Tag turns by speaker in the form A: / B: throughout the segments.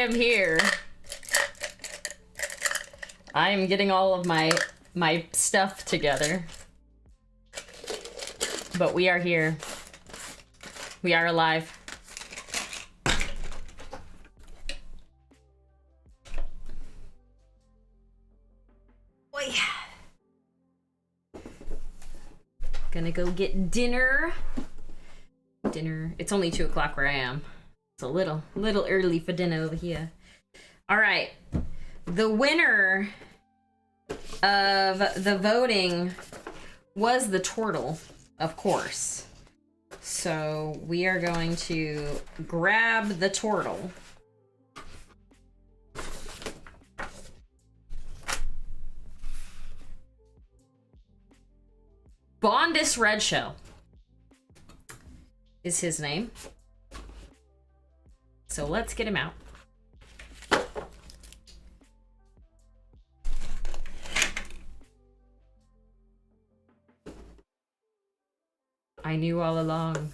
A: am here. I am getting all of my stuff together. But we are here. We are alive. Boy. Gonna go get dinner. It's only 2 o'clock where I am. It's a little early for dinner over here. All right. The winner of the voting was the turtle, of course. So we are going to grab the turtle. Bondus Redshell is his name. So let's get him out. I knew all along.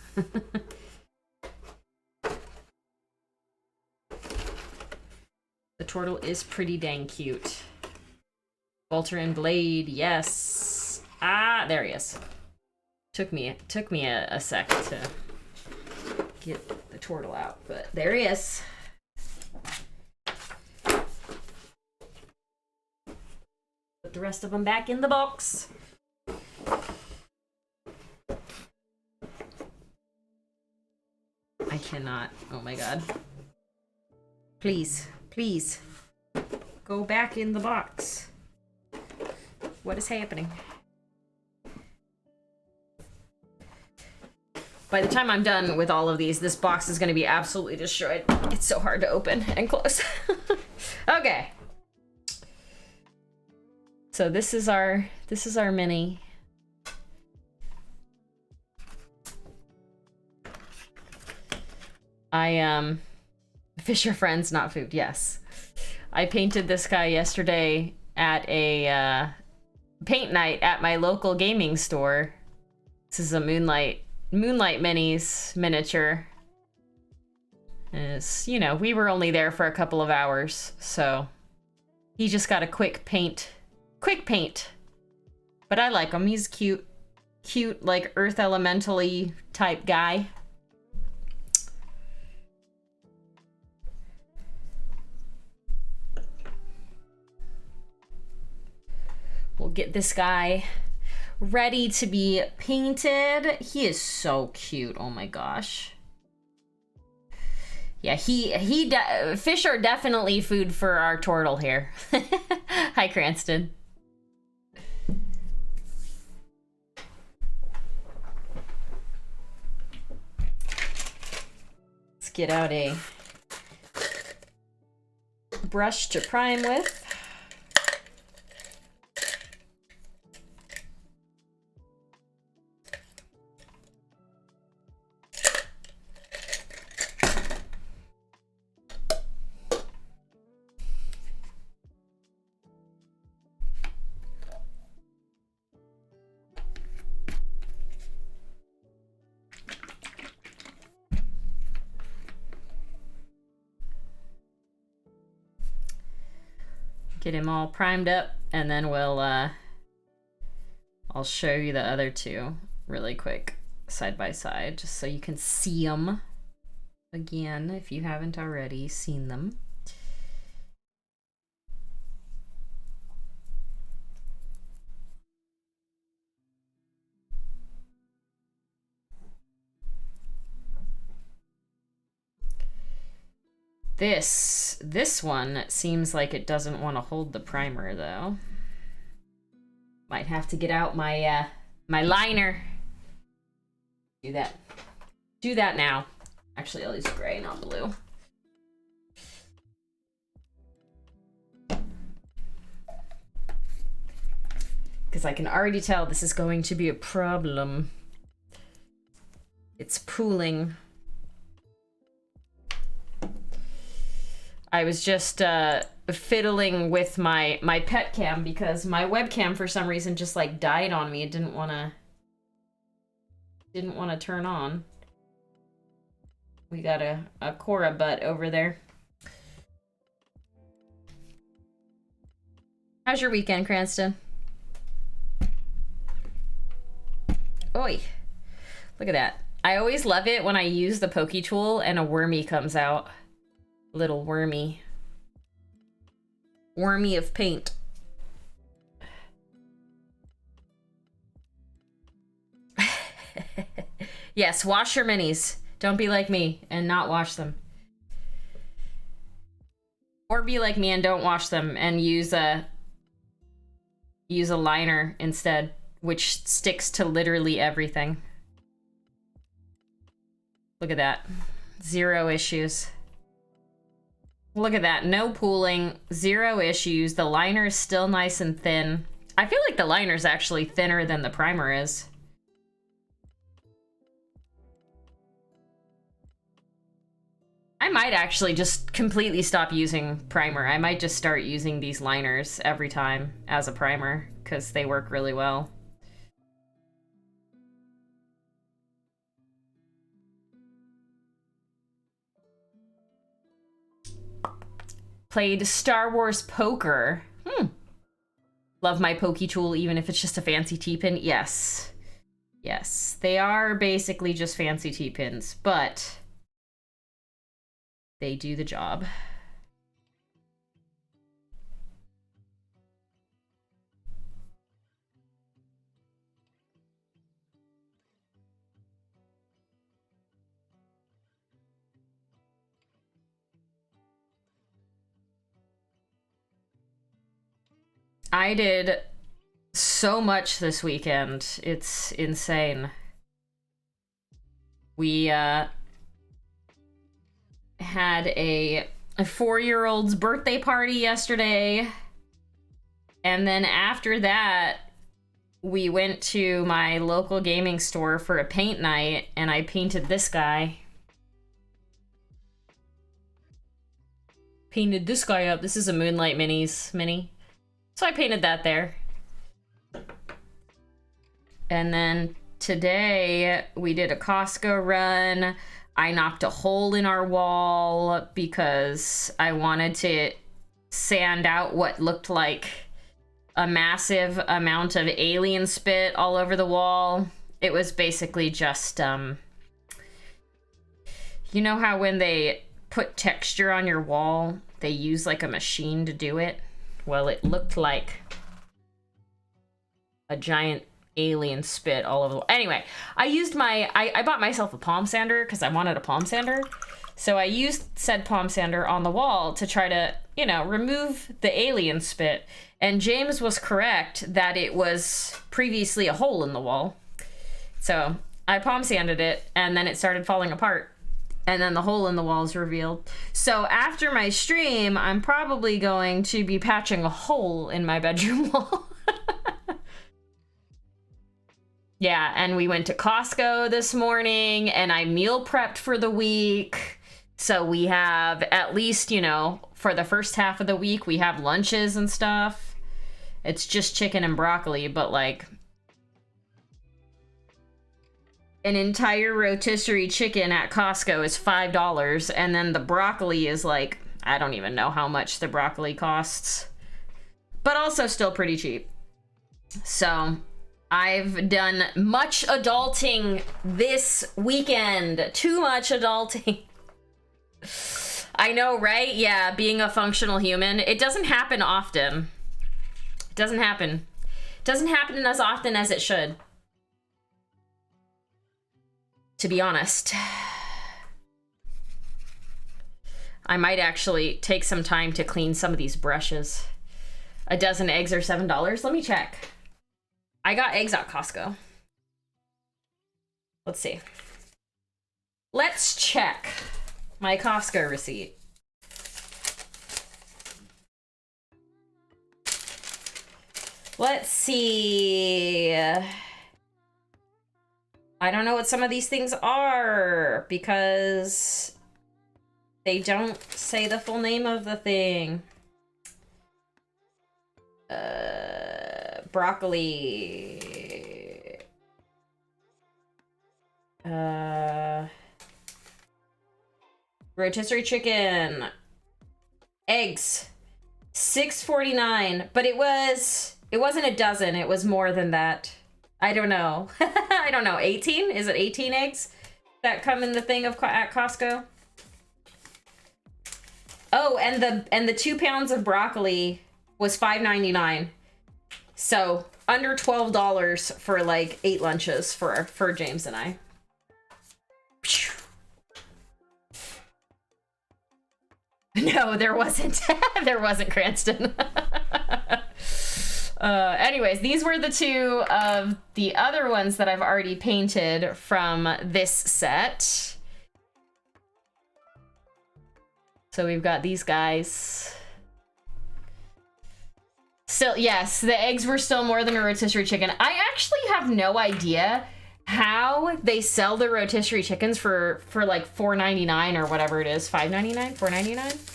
A: The turtle is pretty dang cute. Bolter and blade, yes. Ah, there he is. Took me a sec to get the turtle out, but there he is. Put the rest of them back in the box. I cannot. Oh my god. Please, please. Go back in the box. What is happening? By the time I'm done with all of these, this box is going to be absolutely destroyed. It's so hard to open and close. Okay. So this is our mini. Fisher friends, not food. Yes. I painted this guy yesterday at a paint night at my local gaming store. This is a Moonlight Minis miniature. And it's, you know, we were only there for a couple of hours, so he just got a quick paint. But I like him. He's cute, like earth elemental-y type guy. We'll get this guy ready to be painted. He is so cute. Oh my gosh. Yeah, fish are definitely food for our turtle here. Hi, Cranston. Let's get out a brush to prime with. Get him all primed up, and then we'll I'll show you the other two really quick side by side, just so you can see them again if you haven't already seen them. This one seems like it doesn't want to hold the primer though. Might have to get out my my liner. Do that now. Actually, I'll use gray, not blue. Because I can already tell this is going to be a problem. It's pooling. I was just fiddling with my pet cam because my webcam for some reason just like died on me. It didn't want to turn on. We got a Cora butt over there. How's your weekend, Cranston? Oi. Look at that. I always love it when I use the pokey tool and a wormy comes out. Little wormy. Wormy of paint. Yes, wash your minis. Don't be like me and not wash them. Or be like me and don't wash them and use a liner instead, which sticks to literally everything. Look at that. 0 issues. Look at that. No pooling, 0 issues. The liner is still nice and thin. I feel like the liner is actually thinner than the primer is. I might actually just completely stop using primer. I might just start using these liners every time as a primer because they work really well. Played Star Wars Poker. Love my pokey tool even if it's just a fancy T-pin. Yes. Yes. They are basically just fancy T-pins, but they do the job. I did so much this weekend. It's insane. We had a 4-year-old's birthday party yesterday. And then after that, we went to my local gaming store for a paint night, and I painted this guy. Painted this guy up. This is a Moonlight Minis mini. So I painted that there. And then today we did a Costco run. I knocked a hole in our wall because I wanted to sand out what looked like a massive amount of alien spit all over the wall. It was basically just, you know how when they put texture on your wall, they use like a machine to do it? Well, it looked like a giant alien spit all over the wall. Anyway, I used I bought myself a palm sander because I wanted a palm sander. So I used said palm sander on the wall to try to, you know, remove the alien spit. And James was correct that it was previously a hole in the wall. So I palm sanded it and then it started falling apart. And then the hole in the wall is revealed. So after my stream, I'm probably going to be patching a hole in my bedroom wall. Yeah, and we went to Costco this morning, and I meal prepped for the week. So we have at least, you know, for the first half of the week, we have lunches and stuff. It's just chicken and broccoli, but like an entire rotisserie chicken at Costco is $5, and then the broccoli is like, I don't even know how much the broccoli costs, but also still pretty cheap. So I've done much adulting this weekend. Too much adulting. I know, right? Yeah, being a functional human. It doesn't happen often. It doesn't happen. It doesn't happen as often as it should. To be honest. I might actually take some time to clean some of these brushes. A dozen eggs are $7. Let me check. I got eggs at Costco. Let's see. Let's check my Costco receipt. Let's see. I don't know what some of these things are because they don't say the full name of the thing. Broccoli. Rotisserie chicken. Eggs. $6.49, but it wasn't a dozen. It was more than that. I don't know. I don't know. 18? Is it 18 eggs that come in the thing at Costco? Oh, and the 2 pounds of broccoli was $5.99. So under $12 for like 8 lunches for James and I. No, there wasn't. There wasn't, Cranston. Anyways, these were the 2 of the other ones that I've already painted from this set. So we've got these guys. Still, yes, the eggs were still more than a rotisserie chicken. I actually have no idea how they sell the rotisserie chickens for like $4.99 or whatever it is. $5.99? $4.99?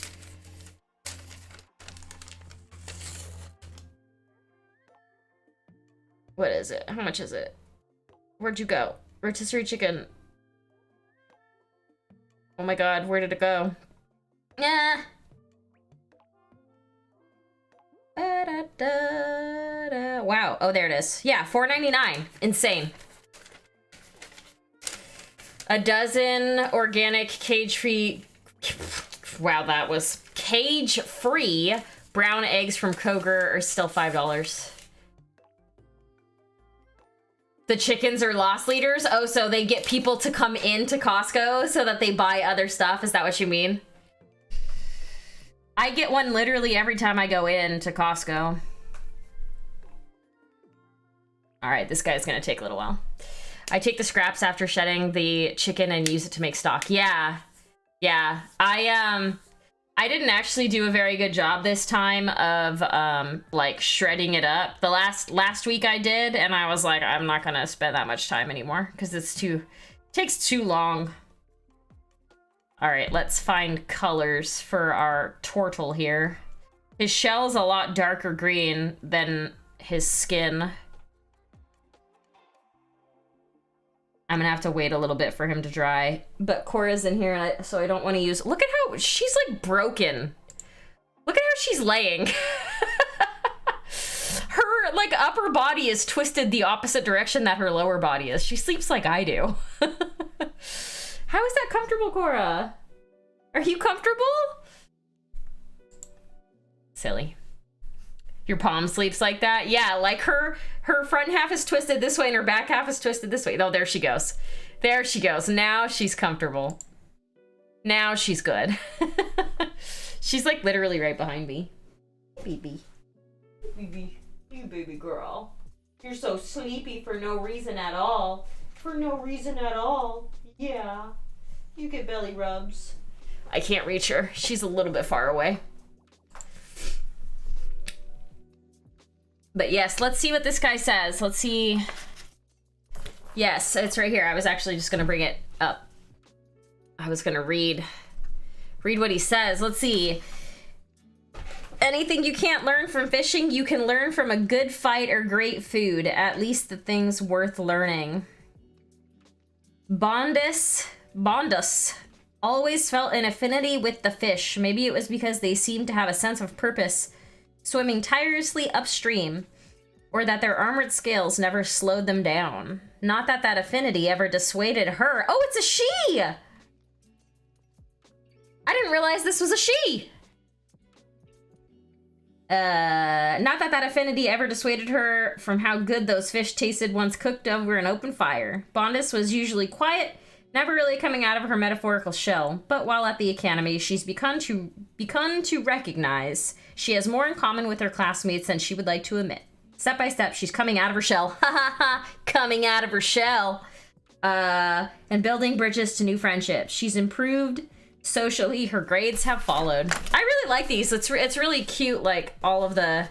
A: What is it? How much is it? Where'd you go? Rotisserie chicken. Oh my god, where did it go? Yeah. Wow. Oh, there it is. Yeah, $4.99. Insane. A dozen organic cage-free... Wow, that was cage-free brown eggs from Kroger are still $5. The chickens are loss leaders? Oh, so they get people to come into Costco so that they buy other stuff? Is that what you mean? I get one literally every time I go into Costco. All right, this guy's gonna take a little while. I take the scraps after shedding the chicken and use it to make stock. Yeah. Yeah. I didn't actually do a very good job this time of like shredding it up. The last week I did, and I was like, I'm not gonna spend that much time anymore because it takes too long. All right, let's find colors for our turtle here. His shell's a lot darker green than his skin. I'm gonna have to wait a little bit for him to dry. But Cora's in here, so I don't want to use... Look at how she's, like, broken. Look at how she's laying. Her, like, upper body is twisted the opposite direction that her lower body is. She sleeps like I do. How is that comfortable, Cora? Are you comfortable? Silly. Your palm sleeps like that? Yeah, like her front half is twisted this way and her back half is twisted this way. Oh, there she goes. There she goes. Now she's comfortable. Now she's good. She's like literally right behind me. Baby. Baby. You baby girl. You're so sleepy for no reason at all. For no reason at all. Yeah. You get belly rubs. I can't reach her. She's a little bit far away. But yes, let's see what this guy says. Let's see. Yes, it's right here. I was actually just gonna bring it up. I was gonna read what he says. Let's see. Anything you can't learn from fishing, you can learn from a good fight or great food. At least the things worth learning. Bondus always felt an affinity with the fish. Maybe it was because they seemed to have a sense of purpose, swimming tirelessly upstream, or that their armored scales never slowed them down. Not that that affinity ever dissuaded her. Oh, it's a she! I didn't realize this was a she! Not that that affinity ever dissuaded her from how good those fish tasted once cooked over an open fire. Bondus was usually quiet, never really coming out of her metaphorical shell, but while at the academy, she's begun to recognize she has more in common with her classmates than she would like to admit. Step by step, she's coming out of her shell. Ha ha ha! Coming out of her shell! And building bridges to new friendships. She's improved socially. Her grades have followed. I really like these. It's really cute, like, all of the...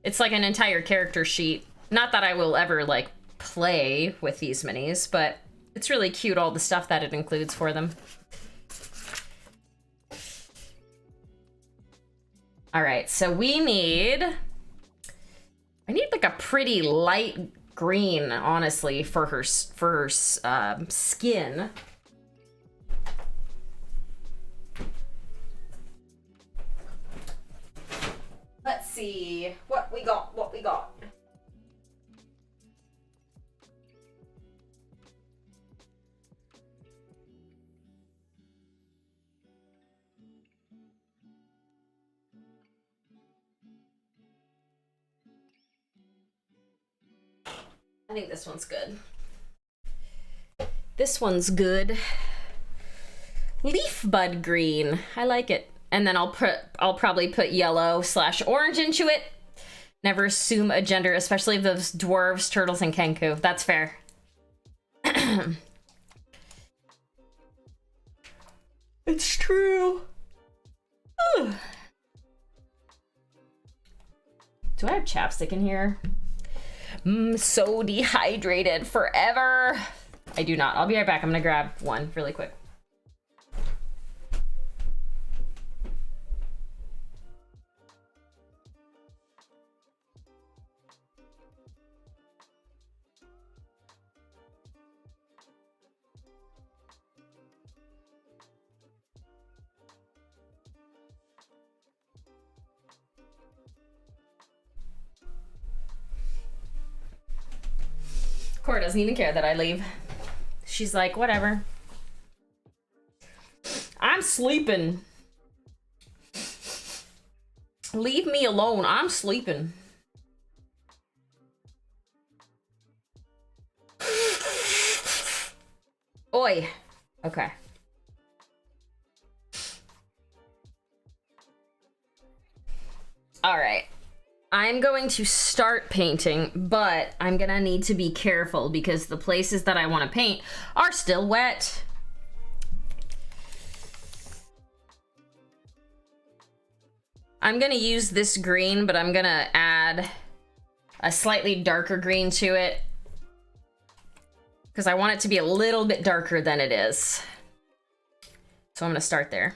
A: It's like an entire character sheet. Not that I will ever, like, play with these minis, but it's really cute, all the stuff that it includes for them. All right, so we need... I need like a pretty light green, honestly, for her skin. Let's see what we got. I think this one's good. This one's good. Leaf bud green. I like it. And then I'll probably put yellow/orange into it. Never assume a gender, especially of those dwarves, turtles, and kenku. That's fair. It's true. Ugh. Do I have chapstick in here? So dehydrated forever. I do not. I'll be right back. I'm gonna grab one really quick. Cora doesn't even care that I leave. She's like, whatever. I'm sleeping. Leave me alone. I'm sleeping. Oi. Okay. All right. I'm going to start painting, but I'm gonna need to be careful because the places that I want to paint are still wet. I'm gonna use this green, but I'm gonna add a slightly darker green to it because I want it to be a little bit darker than it is. So I'm gonna start there.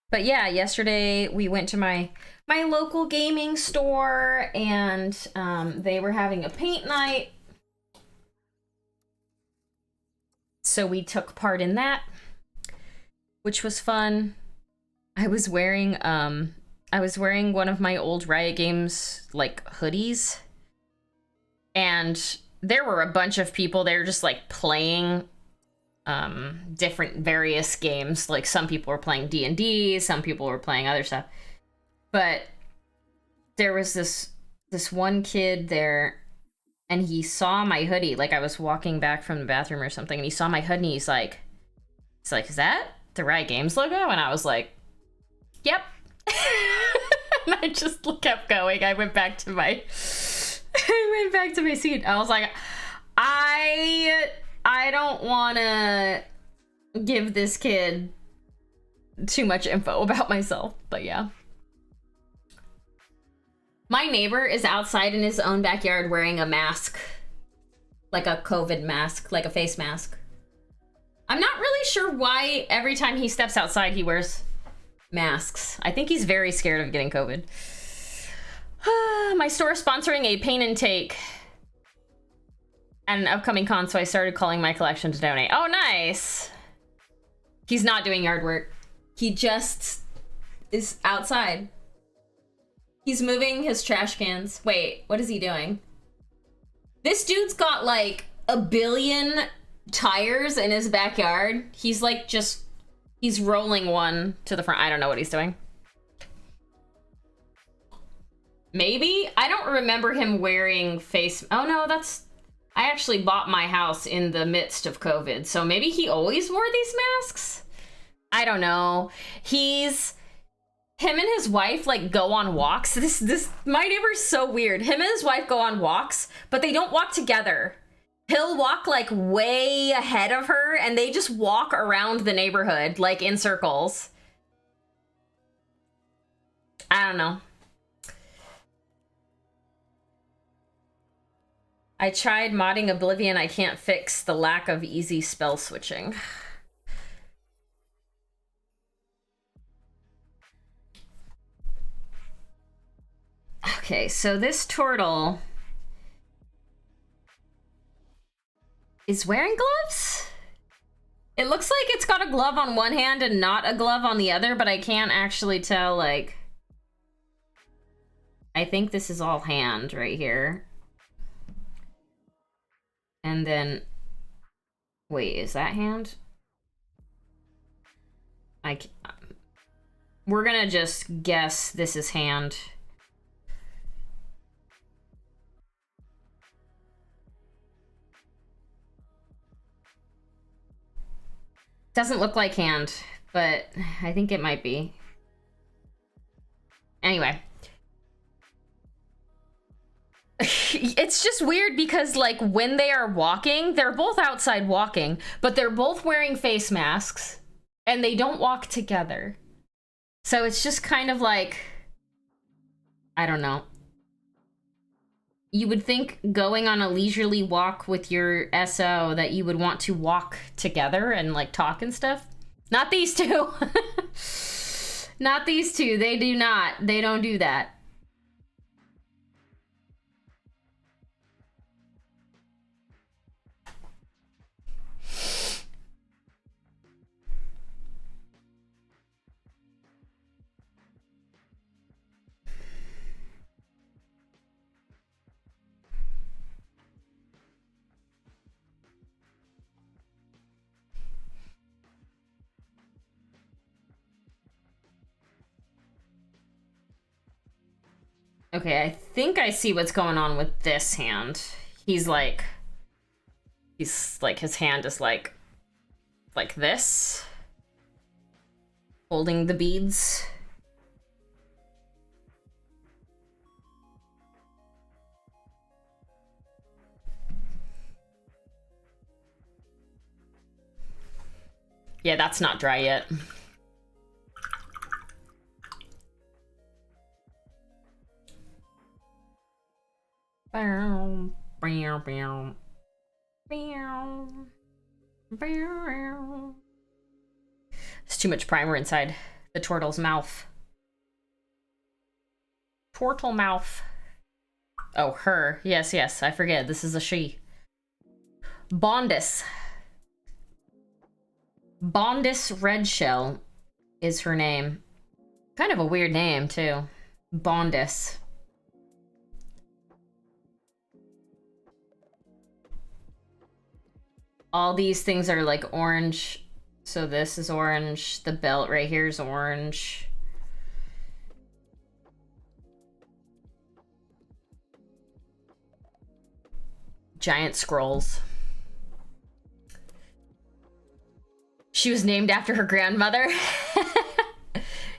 A: But yeah, yesterday we went to my local gaming store and they were having a paint night. So we took part in that, which was fun. I was wearing one of my old Riot Games like hoodies. And there were a bunch of people there just like playing different various games. Like some people were playing D&D, some people were playing other stuff. But there was this one kid there and he saw my hoodie. Like I was walking back from the bathroom or something and he saw my hoodie and he's like, is that the Riot Games logo? And I was like, yep. And I just kept going. I went back to my seat. I was like, I don't want to give this kid too much info about myself, but yeah. My neighbor is outside in his own backyard wearing a mask. Like a COVID mask, like a face mask. I'm not really sure why every time he steps outside he wears masks. I think he's very scared of getting COVID. My store is sponsoring a paint and take at an upcoming con, so I started calling my collection to donate. Oh, nice. He's not doing yard work. He just is outside. He's moving his trash cans. Wait, what is he doing? This dude's got like 1 billion tires in his backyard. He's like he's rolling one to the front. I don't know what he's doing. Maybe? I don't remember him wearing face... Oh no, I actually bought my house in the midst of COVID, so maybe he always wore these masks? I don't know. Him and his wife like go on walks. My neighbor's so weird. Him and his wife go on walks, but they don't walk together. He'll walk like way ahead of her and they just walk around the neighborhood like in circles. I don't know. I tried modding Oblivion. I can't fix the lack of easy spell switching. Okay, so this turtle is wearing gloves? It looks like it's got a glove on one hand and not a glove on the other, but I can't actually tell, like... I think this is all hand right here. And then... Wait, is that hand? We're gonna just guess this is hand. Doesn't look like hand, but I think it might be. Anyway. It's just weird because, like, when they are walking, they're both outside walking, but they're both wearing face masks, and they don't walk together. So it's just kind of like, I don't know. You would think going on a leisurely walk with your SO that you would want to walk together and, like, talk and stuff. Not these two. Not these two. They do not. They don't do that. Okay, I think I see what's going on with this hand. He's like, his hand is like this, holding the beads. Yeah, that's not dry yet. There's too much primer inside the turtle's mouth. Turtle mouth. Oh, her. Yes, yes, I forget. This is a she. Bondus. Bondus Redshell is her name. Kind of a weird name, too. Bondus. All these things are like orange. So this is orange. The belt right here is orange. Giant scrolls. She was named after her grandmother.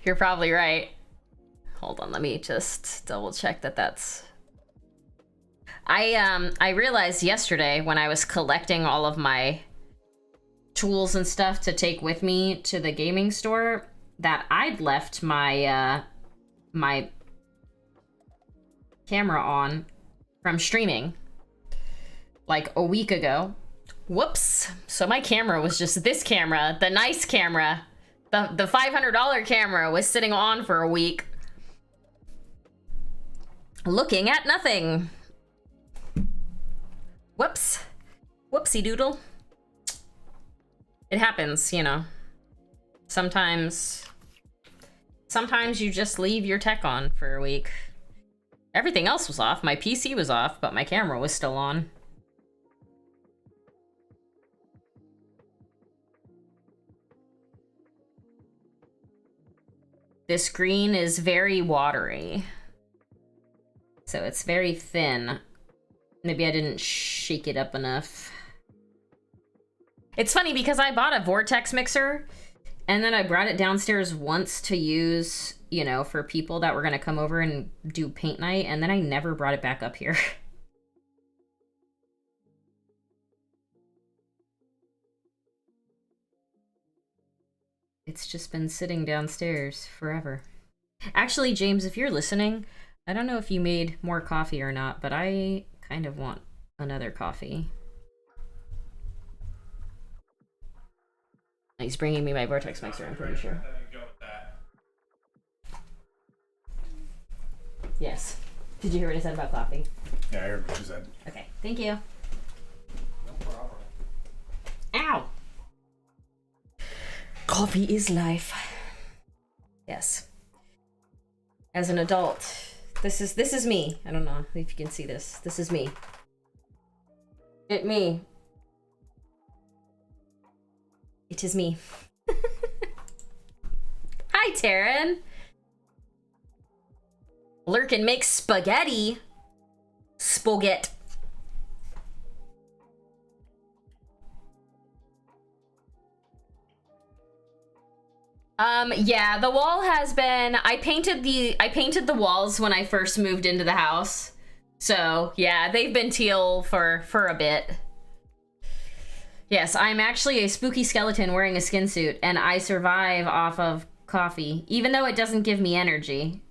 A: You're probably right. Hold on, let me just double check that that's... I realized yesterday when I was collecting all of my tools and stuff to take with me to the gaming store that I'd left my my camera on from streaming like a week ago. Whoops. So my camera was just this camera, the nice camera. The $500 camera was sitting on for a week. Looking at nothing. Whoops. Whoopsie doodle. It happens, you know. Sometimes you just leave your tech on for a week. Everything else was off. My PC was off, but my camera was still on. This green is very watery. So it's very thin. Maybe I didn't shake it up enough. It's funny because I bought a vortex mixer and then I brought it downstairs once to use, you know, for people that were gonna come over and do paint night, and then I never brought it back up here. It's just been sitting downstairs forever. Actually, James, if you're listening, I don't know if you made more coffee or not, but I kind of want another coffee. He's bringing me my vortex mixer, I'm pretty sure. Yes. Did you hear what I said about coffee?
B: Yeah, I heard what you said.
A: Okay, thank you.
B: No problem.
A: Ow! Coffee is life. Yes. As an adult, this is me. I don't know if you can see this. This is me. Me. It is me. Hi, Taryn. Lurkin makes spaghetti. Spaghetti. Yeah, the wall has been, I painted the walls when I first moved into the house. So, yeah, they've been teal for a bit. Yes, I'm actually a spooky skeleton wearing a skin suit, and I survive off of coffee. Even though it doesn't give me energy,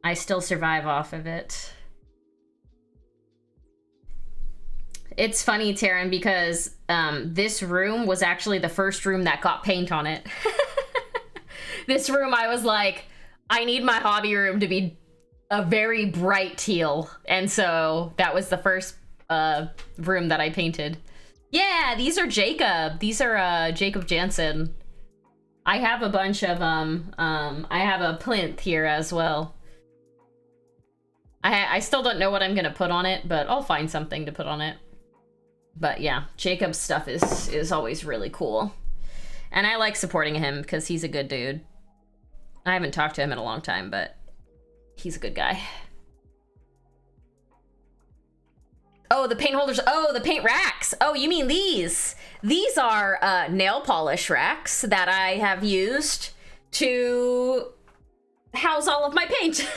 A: I still survive off of it. It's funny, Taryn, because this room was actually the first room that got paint on it. This room, I was like, I need my hobby room to be a very bright teal. And so that was the first room that I painted. Yeah, these are Jacob. These are Jacob Jansen. I have a bunch of I have a plinth here as well. I still don't know what I'm gonna put on it, but I'll find something to put on it. But yeah, Jacob's stuff is always really cool. And I like supporting him because he's a good dude. I haven't talked to him in a long time, but he's a good guy. Oh, the paint holders. Oh, the paint racks. Oh, you mean these? These are nail polish racks that I have used to house all of my paint.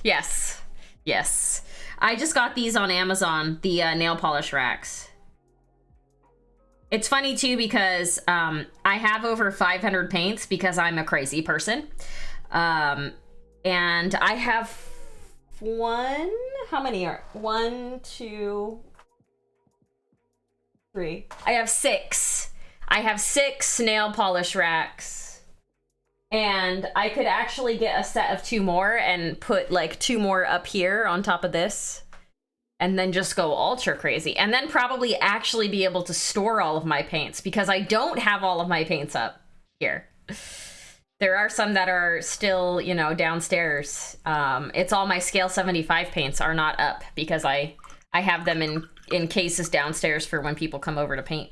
A: Yes. Yes. I just got these on Amazon, the nail polish racks. It's funny too because I have over 500 paints because I'm a crazy person. And I have how many are? 1, 2, 3. I have 6. I have 6 nail polish racks. And I could actually get a set of 2 more and put like 2 more up here on top of this. And then just go ultra crazy. And then probably actually be able to store all of my paints because I don't have all of my paints up here. There are some that are still, you know, downstairs. It's all my scale 75 paints are not up because I have them in cases downstairs for when people come over to paint.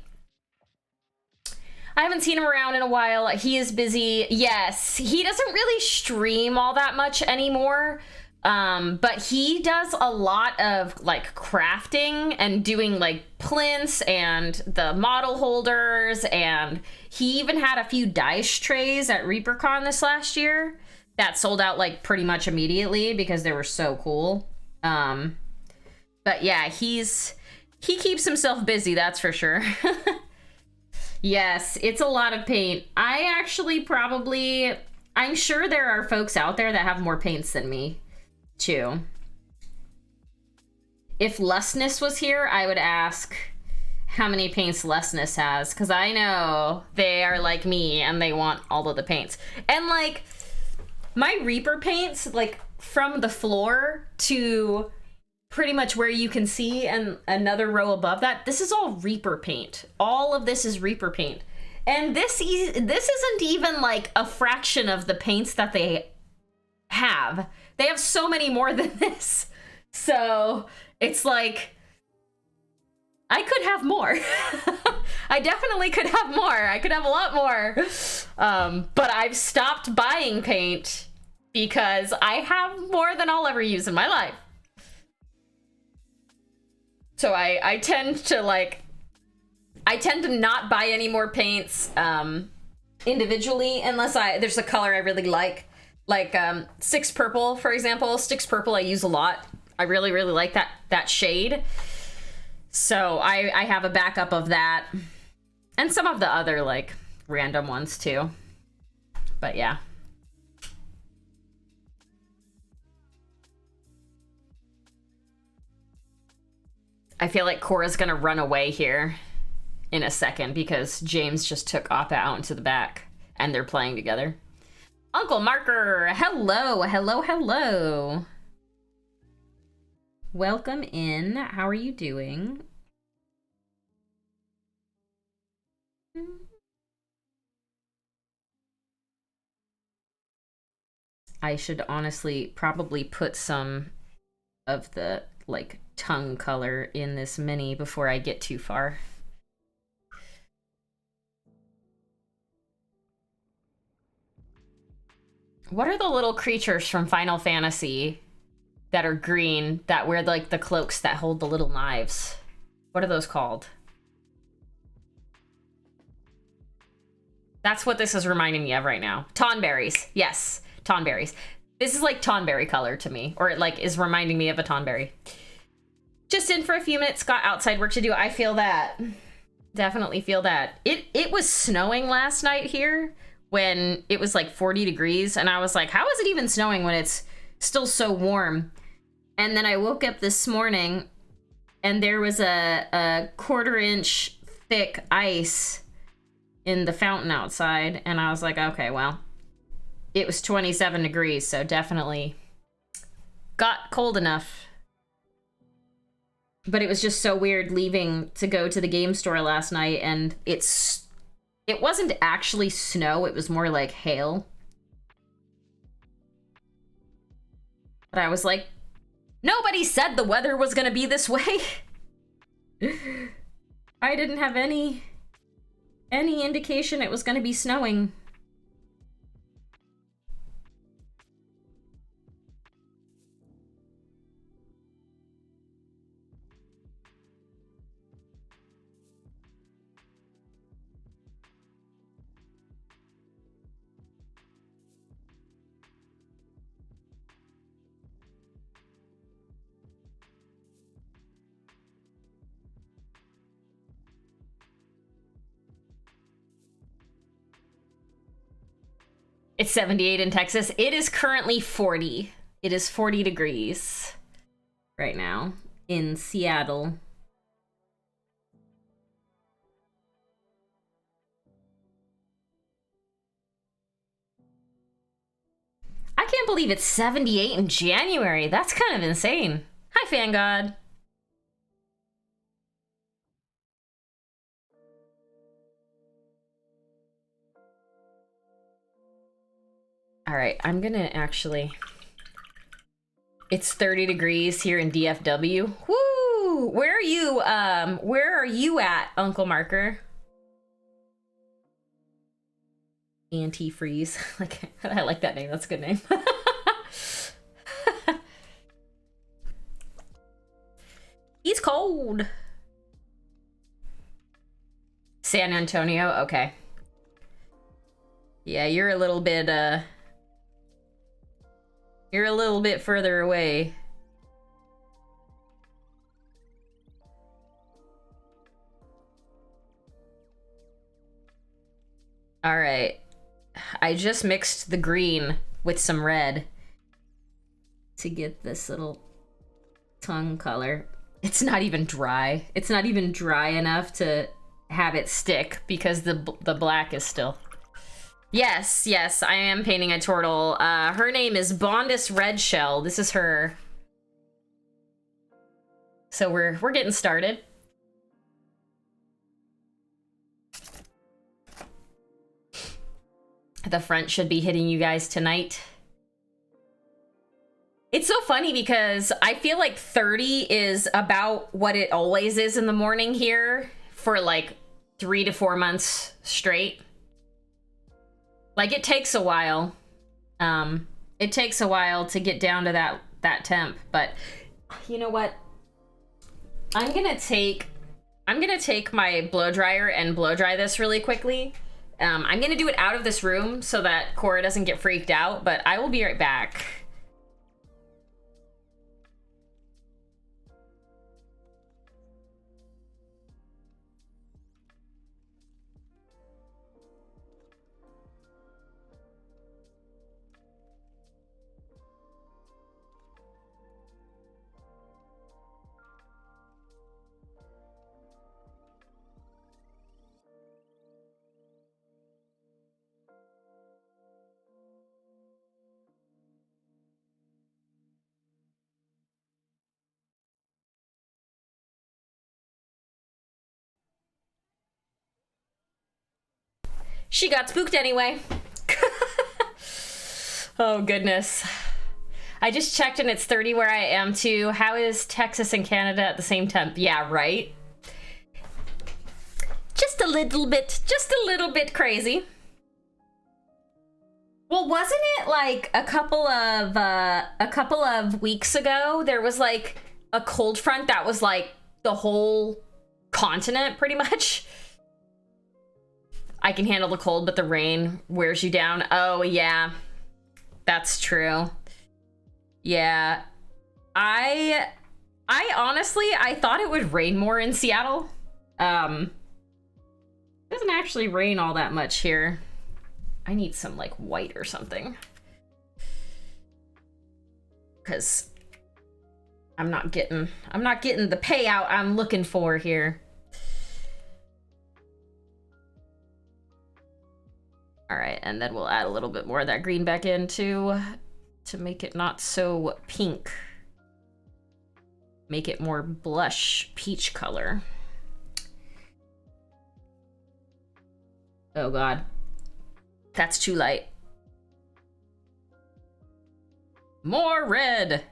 A: I haven't seen him around in a while. He is busy. Yes, he doesn't really stream all that much anymore. But he does a lot of like crafting and doing like plinths and the model holders, and he even had a few dice trays at ReaperCon this last year that sold out like pretty much immediately because they were so cool. But yeah, he keeps himself busy, that's for sure. Yes, it's a lot of paint. I'm sure there are folks out there that have more paints than me too. If Lustness was here, I would ask how many paints Lustness has, because I know they are like me and they want all of the paints. And like my Reaper paints, like from the floor to pretty much where you can see and another row above that, this is all Reaper paint. All of this is Reaper paint. And this isn't even like a fraction of the paints that they have. They have so many more than this. So it's like, I could have more. I definitely could have more. I could have a lot more. But I've stopped buying paint because I have more than I'll ever use in my life. So I tend to not buy any more paints individually unless there's a color I really like. Like Six Purple, for example. Six Purple I use a lot. I really, really like that shade. So I have a backup of that. And some of the other like random ones too. But yeah. I feel like Cora's gonna run away here in a second because James just took Appa out into the back and they're playing together. Uncle Marker, hello, hello, hello. Welcome in. How are you doing? I should honestly probably put some of the, like, tongue color in this mini before I get too far. What are the little creatures from Final Fantasy that are green that wear, like, the cloaks that hold the little knives? What are those called? That's what this is reminding me of right now. Tonberries. Yes, tonberries. This is like tonberry color to me, or it like is reminding me of a tonberry. Just in for a few minutes, got outside work to do. I feel that. Definitely feel that. It was snowing last night here when it was like 40 degrees, and I was like, how is it even snowing when it's still so warm? And then I woke up this morning and there was a 1/4 inch thick ice in the fountain outside, and I was like, okay, well, it was 27 degrees, so definitely got cold enough. But it was just so weird leaving to go to the game store last night, and it wasn't actually snow, it was more like hail. But I was like, nobody said the weather was gonna be this way. I didn't have any indication it was gonna be snowing. It's 78 in Texas. It is currently 40. It is 40 degrees right now in Seattle. I can't believe it's 78 in January. That's kind of insane. Hi, Fan God. All right, I'm gonna actually... It's 30 degrees here in DFW. Woo! Where are you at, Uncle Marker? Antifreeze. Like, I like that name. That's a good name. He's cold. San Antonio, okay. Yeah, you're a little bit further away. All right. I just mixed the green with some red to get this little tongue color. It's not even dry. It's not even dry enough to have it stick because the black is still... Yes, yes, I am painting a turtle. Her name is Bondus Redshell. This is her. So we're getting started. The front should be hitting you guys tonight. It's so funny because I feel like 30 is about what it always is in the morning here for like 3 to 4 months straight. Like, it takes a while. It takes a while to get down to that temp, but you know what? I'm gonna take my blow dryer and blow dry this really quickly. I'm gonna do it out of this room so that Cora doesn't get freaked out, but I will be right back. She got spooked anyway. Oh, goodness. I just checked and it's 30 where I am too. How is Texas and Canada at the same temp? Yeah, right? Just a little bit crazy. Well, wasn't it like a couple of weeks ago, there was like a cold front that was like the whole continent pretty much? I can handle the cold, but the rain wears you down. Oh, yeah. That's true. Yeah. I honestly, I thought it would rain more in Seattle. It doesn't actually rain all that much here. I need some like white or something. Cause I'm not getting the payout I'm looking for here. All right, and then we'll add a little bit more of that green back in too, to make it not so pink. Make it more blush peach color. Oh God, that's too light. More red.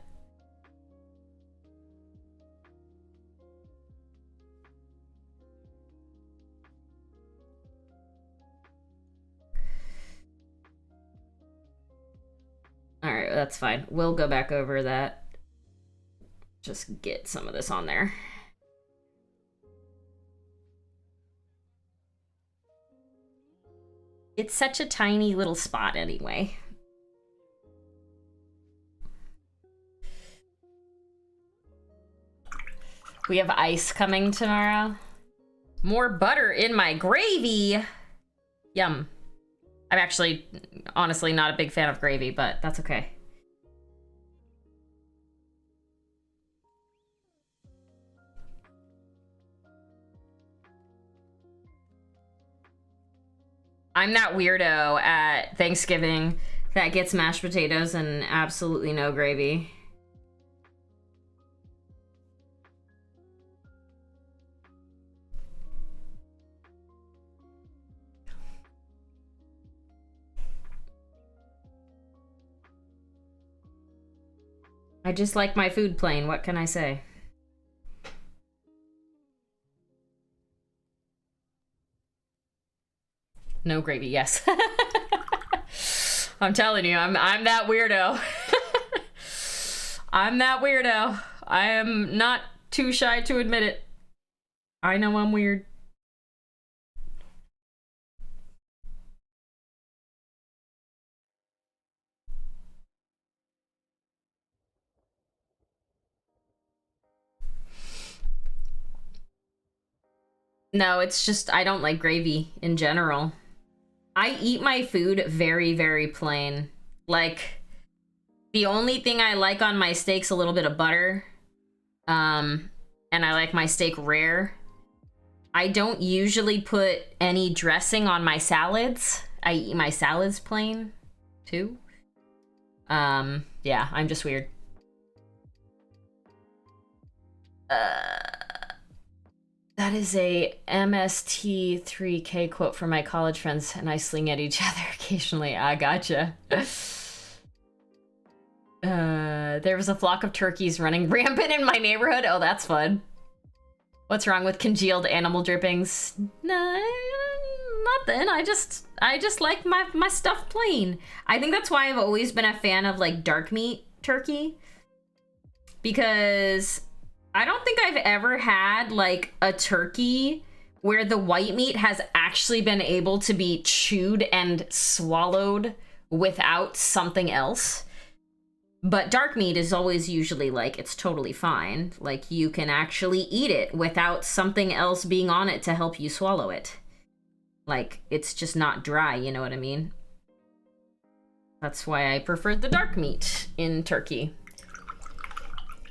A: All right, that's fine. We'll go back over that. Just get some of this on there. It's such a tiny little spot anyway. We have ice coming tomorrow. More butter in my gravy. Yum. I'm actually, honestly, not a big fan of gravy, but that's okay. I'm that weirdo at Thanksgiving that gets mashed potatoes and absolutely no gravy. I just like my food plain. What can I say? No gravy, yes. I'm telling you, I'm that weirdo. I'm that weirdo. I am not too shy to admit it. I know I'm weird. No, it's just I don't like gravy in general. I eat my food very, very plain. Like, the only thing I like on my steak's a little bit of butter. And I like my steak rare. I don't usually put any dressing on my salads. I eat my salads plain, too. Yeah, I'm just weird. That is a MST3K quote from my college friends, and I sling at each other occasionally. I gotcha. There was a flock of turkeys running rampant in my neighborhood. Oh, that's fun. What's wrong with congealed animal drippings? No, nothing. I just like my stuff plain. I think that's why I've always been a fan of like dark meat turkey, because I don't think I've ever had like a turkey where the white meat has actually been able to be chewed and swallowed without something else. But dark meat is always usually like, it's totally fine. Like, you can actually eat it without something else being on it to help you swallow it. Like, it's just not dry, you know what I mean? That's why I prefer the dark meat in turkey.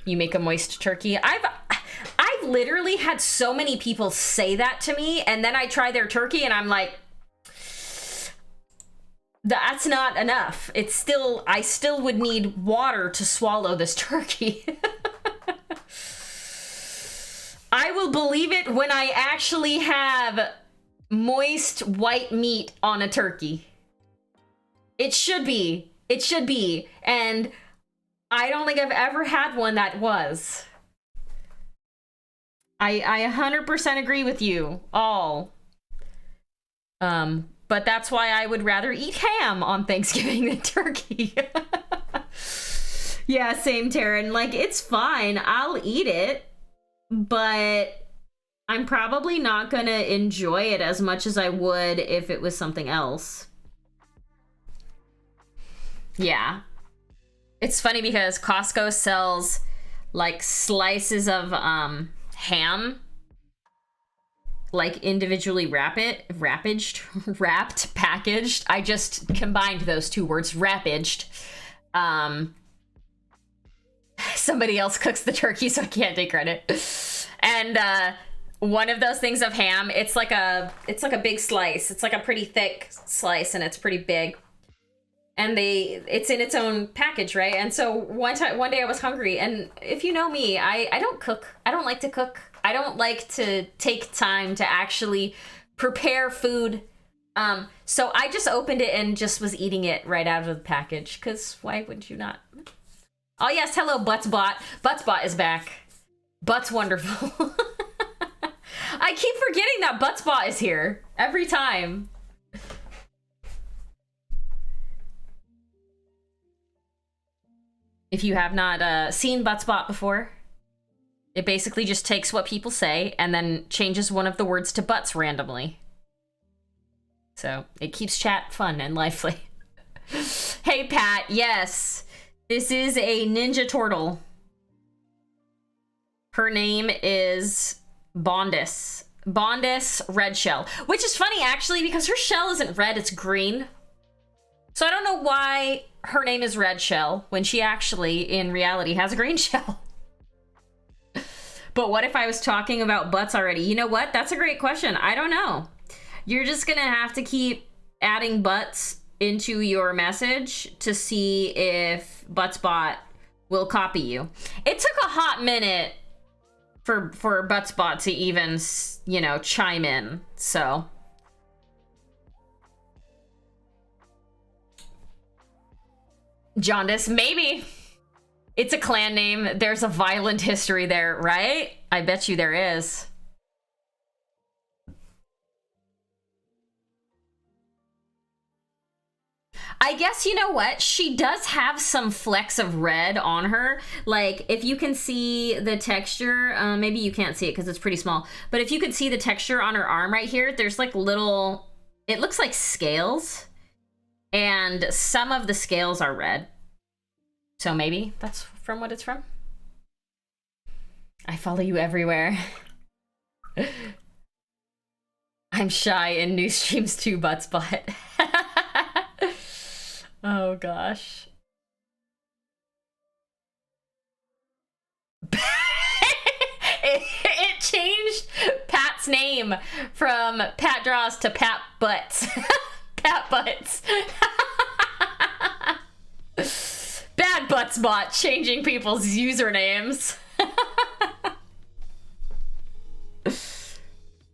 A: You make a moist turkey. I've literally had so many people say that to me, and then I try their turkey and I'm like, that's not enough. I still would need water to swallow this turkey. I will believe it when I actually have moist white meat on a turkey. It should be It should be. And I don't think I've ever had one that was. I 100% agree with you all. But that's why I would rather eat ham on Thanksgiving than turkey. Yeah, same, Taryn. Like, it's fine. I'll eat it, but I'm probably not gonna enjoy it as much as I would if it was something else. Yeah. It's funny because Costco sells like slices of ham, like individually wrapped, packaged. I just combined those two words, wrappaged. Somebody else cooks the turkey, so I can't take credit. And one of those things of ham, it's like a big slice. It's like a pretty thick slice, and it's pretty big. And it's in its own package, right? And so one day I was hungry, and if you know me, I don't cook. I don't like to cook. I don't like to take time to actually prepare food. So I just opened it and just was eating it right out of the package, because why would you not? Oh yes, hello Buttsbot. Buttsbot is back. Butt's wonderful. I keep forgetting that Buttsbot is here every time. If you have not seen Buttsbot before, it basically just takes what people say and then changes one of the words to butts randomly. So it keeps chat fun and lively. Hey Pat, yes. This is a ninja turtle. Her name is Bondus. Bondus Redshell. Which is funny, actually, because her shell isn't red, it's green. So I don't know why her name is Redshell when she actually, in reality, has a green shell. But what if I was talking about butts already? You know what? That's a great question. I don't know. You're just gonna have to keep adding butts into your message to see if Buttsbot will copy you. It took a hot minute for Buttsbot to even, you know, chime in, so. Jaundice, maybe. It's a clan name. There's a violent history there, right? I bet you there is. I guess, you know what? She does have some flecks of red on her. Like, if you can see the texture, maybe you can't see it because it's pretty small, but if you could see the texture on her arm right here, there's like little, it looks like scales, and some of the scales are red. So maybe that's from what it's from. I follow you everywhere. I'm shy in new streams too, Buttsbot. Oh gosh. it changed Pat's name from Pat Draws to Pat Butts. Pat Butts. Bad Buttsbot changing people's usernames.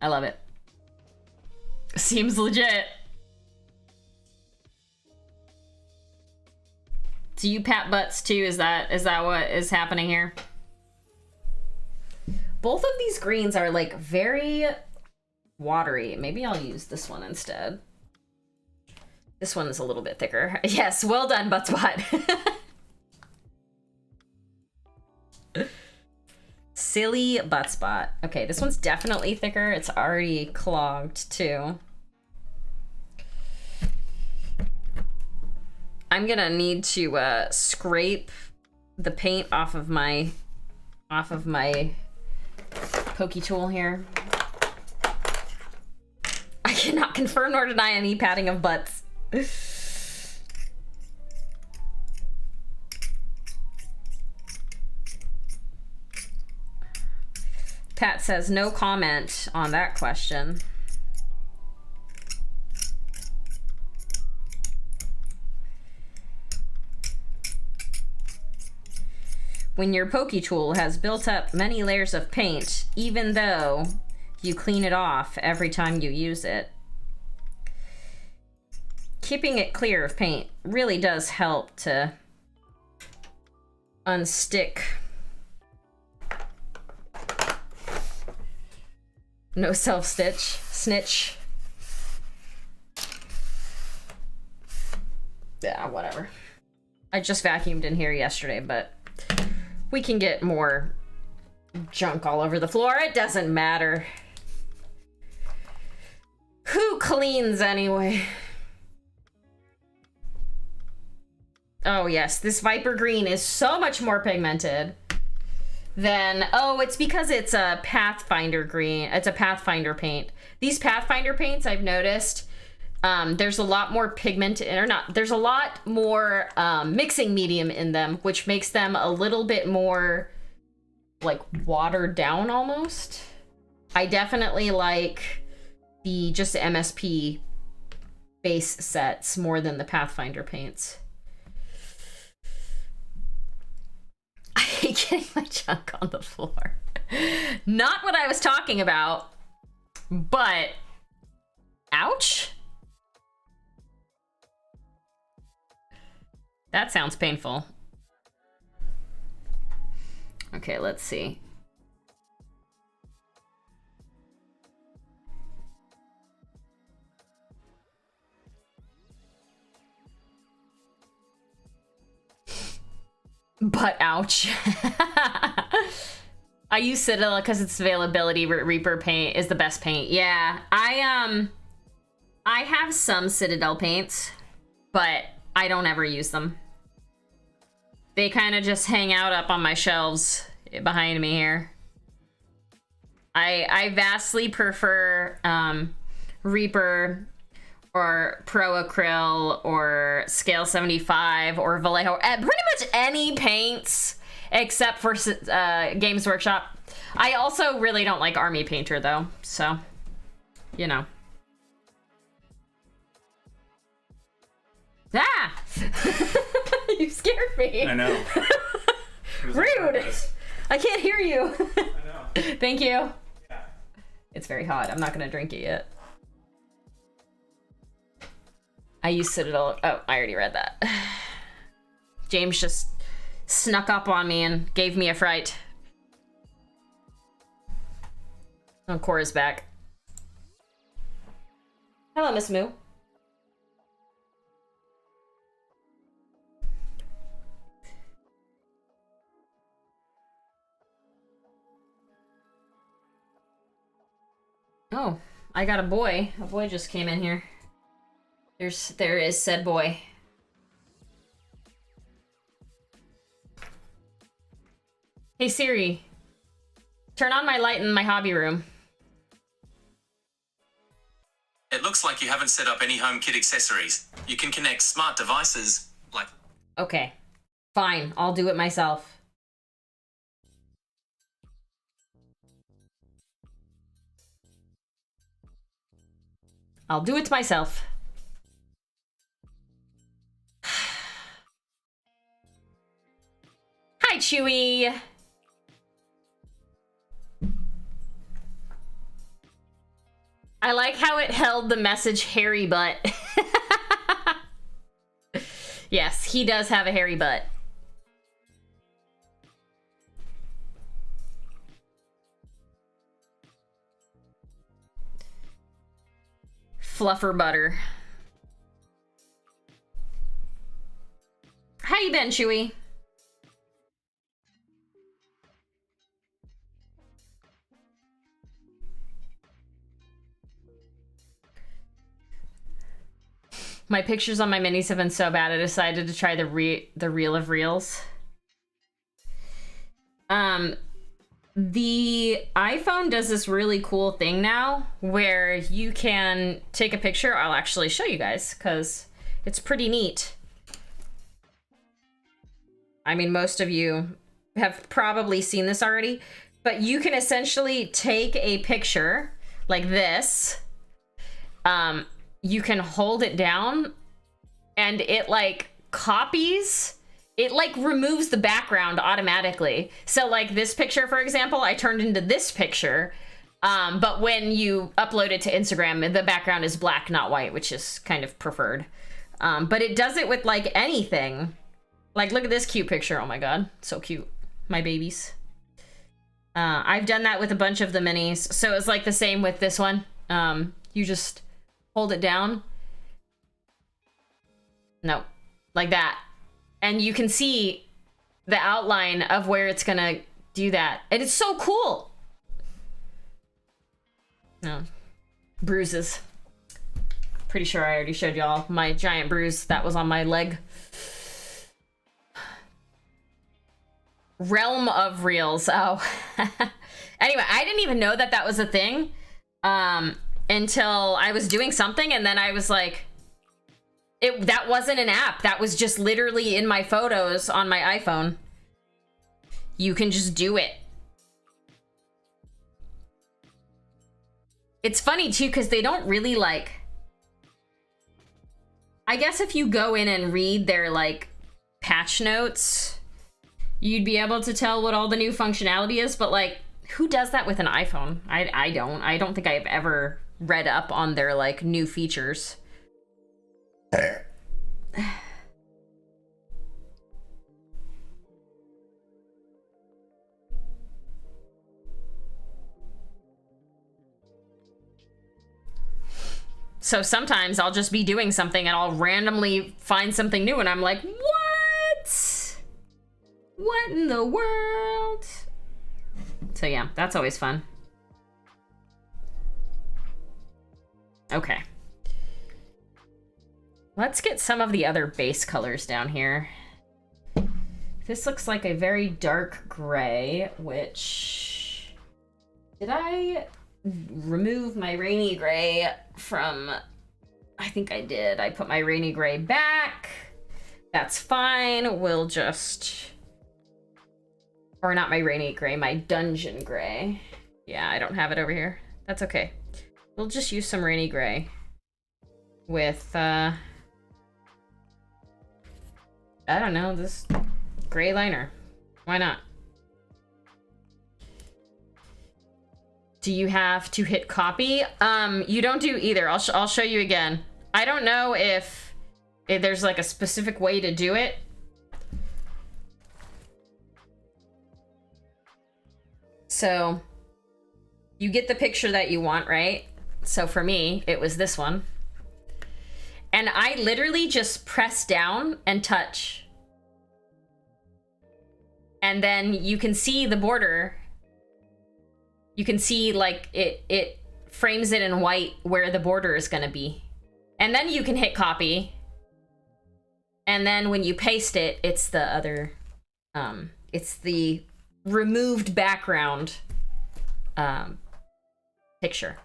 A: I love it. Seems legit. Do you pat butts too? Is that what is happening here? Both of these greens are like very watery. Maybe I'll use this one instead. This one is a little bit thicker. Yes, well done, Buttsbot. Silly Buttsbot. Okay, this one's definitely thicker. It's already clogged too. I'm gonna need to scrape the paint off of my pokey tool here. I cannot confirm nor deny any patting of butts. Pat says no comment on that question. When your pokey tool has built up many layers of paint, even though you clean it off every time you use it, keeping it clear of paint really does help to unstick. No self-stitch. Snitch. Yeah, whatever. I just vacuumed in here yesterday, but we can get more junk all over the floor. It doesn't matter. Who cleans anyway? Oh yes, this Viper Green is so much more pigmented than... Oh, it's because it's a Pathfinder green. It's a Pathfinder paint. These Pathfinder paints, I've noticed, there's a lot more pigment, or not, there's a lot more mixing medium in them, which makes them a little bit more like watered down almost. I definitely like the just MSP base sets more than the Pathfinder paints. I hate getting my junk on the floor. Not what I was talking about, but ouch. That sounds painful. Okay, let's see. But ouch. I use Citadel because its availability. Reaper paint is the best paint. Yeah, I have some Citadel paints, but I don't ever use them. They kind of just hang out up on my shelves behind me here. I vastly prefer Reaper or Pro Acryl or Scale 75 or Vallejo. Pretty much any paints except for Games Workshop. I also really don't like Army Painter though, so, you know. Ah! You scared me.
B: I know.
A: Rude. I can't hear you.
B: I know.
A: Thank you.
B: Yeah.
A: It's very hot. I'm not gonna drink it yet. I use Citadel. Oh, I already read that. James just snuck up on me and gave me a fright. Oh, Cora's back. Hello, Miss Moo. Oh, I got a boy. A boy just came in here. There is said boy. Hey Siri, turn on my light in my hobby room.
C: It looks like you haven't set up any HomeKit accessories. You can connect smart devices like...
A: Okay, fine, I'll do it myself. I'll do it myself. Hi, Chewy. I like how it held the message hairy butt. Yes, he does have a hairy butt. Fluffer butter. How you been, Chewy? My pictures on my minis have been so bad, I decided to try the reel of reels. The iPhone does this really cool thing now where you can take a picture. I'll actually show you guys because it's pretty neat. I mean, most of you have probably seen this already, but you can essentially take a picture like this. You can hold it down and it like copies. It like removes the background automatically. So like this picture, for example, I turned into this picture. But when you upload it to Instagram, the background is black, not white, which is kind of preferred. But it does it with like anything. Like, look at this cute picture. Oh my god, so cute. My babies. I've done that with a bunch of the minis. So it's like the same with this one. You just hold it down. No, like that. And you can see the outline of where it's gonna do that. And it's so cool. No, bruises. Pretty sure I already showed y'all my giant bruise that was on my leg. Realm of reels. Oh. Anyway, I didn't even know that that was a thing until I was doing something, and then I was like, that wasn't an app. That was just literally in my photos on my iPhone. You can just do it. It's funny too, because they don't really like, I guess if you go in and read their like patch notes, you'd be able to tell what all the new functionality is, but like, who does that with an iPhone? I don't think I've ever read up on their like new features. So sometimes I'll just be doing something and I'll randomly find something new and I'm like, what? What in the world? So yeah, that's always fun. Okay. Let's get some of the other base colors down here. This looks like a very dark gray, which... Did I remove my rainy gray from... I think I did. I put my rainy gray back. That's fine. We'll just... Or not my rainy gray, my dungeon gray. Yeah, I don't have it over here. That's okay. We'll just use some rainy gray with, I don't know, this gray liner. Why not? Do you have to hit copy? You don't do either. I'll show you again. I don't know if there's like a specific way to do it. So you get the picture that you want, right? So for me, it was this one. And I literally just press down and touch. And then you can see the border. You can see like it frames it in white where the border is gonna be. And then you can hit copy. And then when you paste it, it's the other, it's the removed background picture.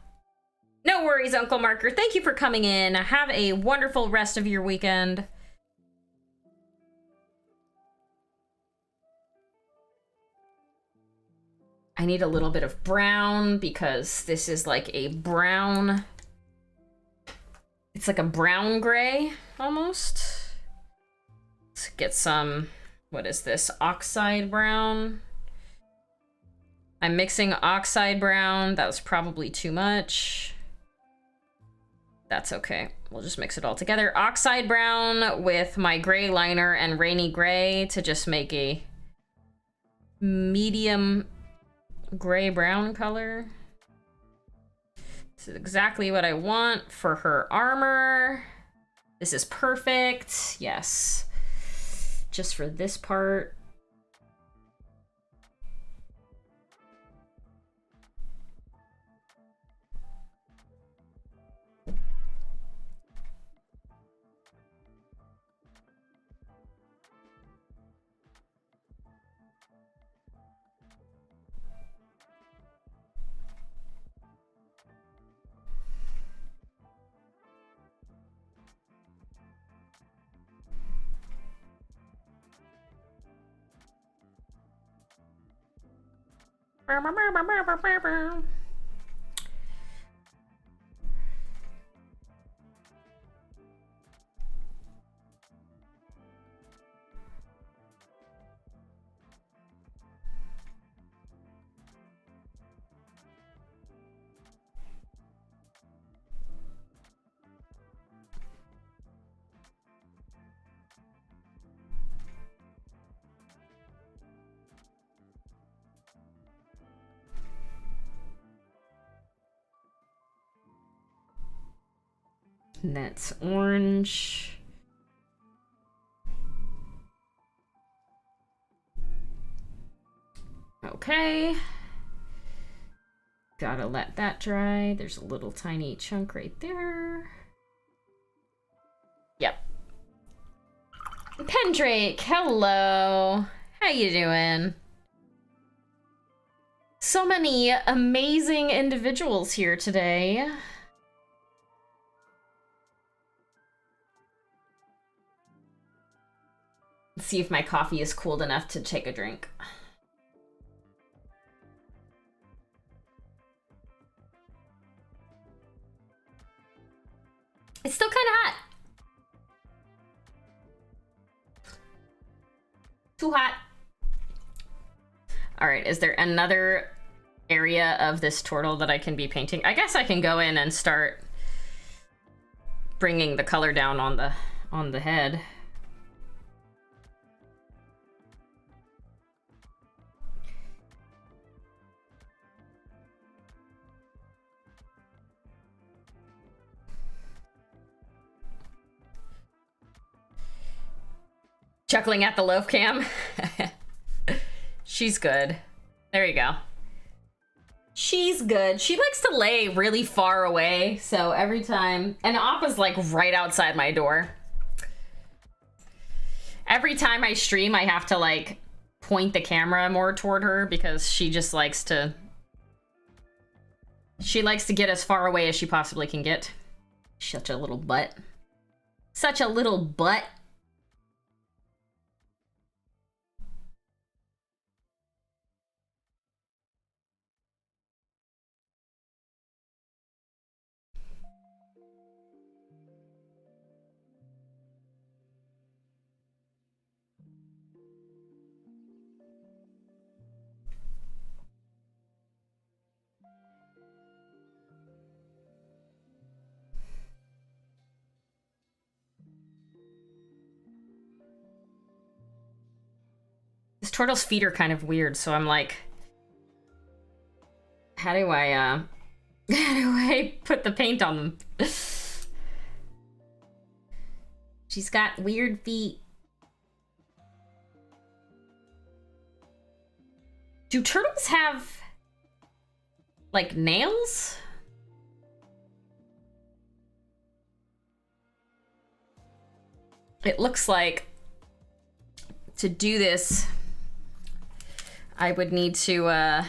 A: No worries, Uncle Marker. Thank you for coming in. Have a wonderful rest of your weekend. I need a little bit of brown because this is like a brown. It's like a brown gray almost. Let's get some, what is this? Oxide brown. I'm mixing oxide brown. That was probably too much. That's okay. We'll just mix it all together. Oxide brown with my gray liner and rainy gray to just make a medium gray brown color. This is exactly what I want for her armor. This is perfect. Yes. Just for this part. And that's orange. Okay. Gotta let that dry. There's a little tiny chunk right there. Yep. Pendrake, hello. How you doing? So many amazing individuals here today. Let's see if my coffee is cooled enough to take a drink. It's still kind of hot. Too hot. All right, is there another area of this turtle that I can be painting? I guess I can go in and start bringing the color down on the head. Chuckling at the loaf cam. She's good. There you go. She's good. She likes to lay really far away, so every time... And Appa's like right outside my door. Every time I stream, I have to like point the camera more toward her because she just likes to... She likes to get as far away as she possibly can get. Such a little butt. Such a little butt. This turtle's feet are kind of weird, so I'm like, how do I put the paint on them? She's got weird feet. Do turtles have, like, nails? It looks like to do this, I would need to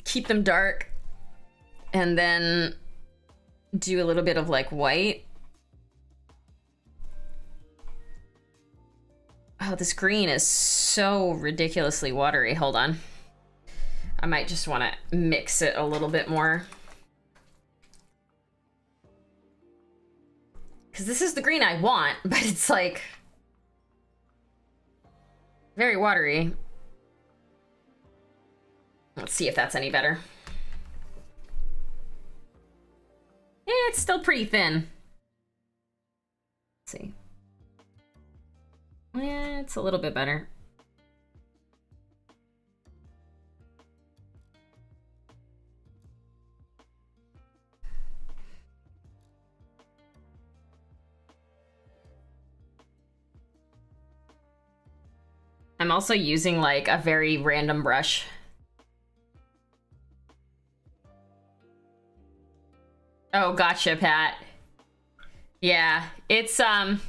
A: keep them dark and then do a little bit of like white. Oh, this green is so ridiculously watery. Hold on. I might just want to mix it a little bit more. Because this is the green I want, but it's like very watery. Let's see if that's any better. Yeah, it's still pretty thin. Let's see. Yeah, it's a little bit better. I'm also using like a very random brush. Oh, gotcha, Pat. Yeah, it's a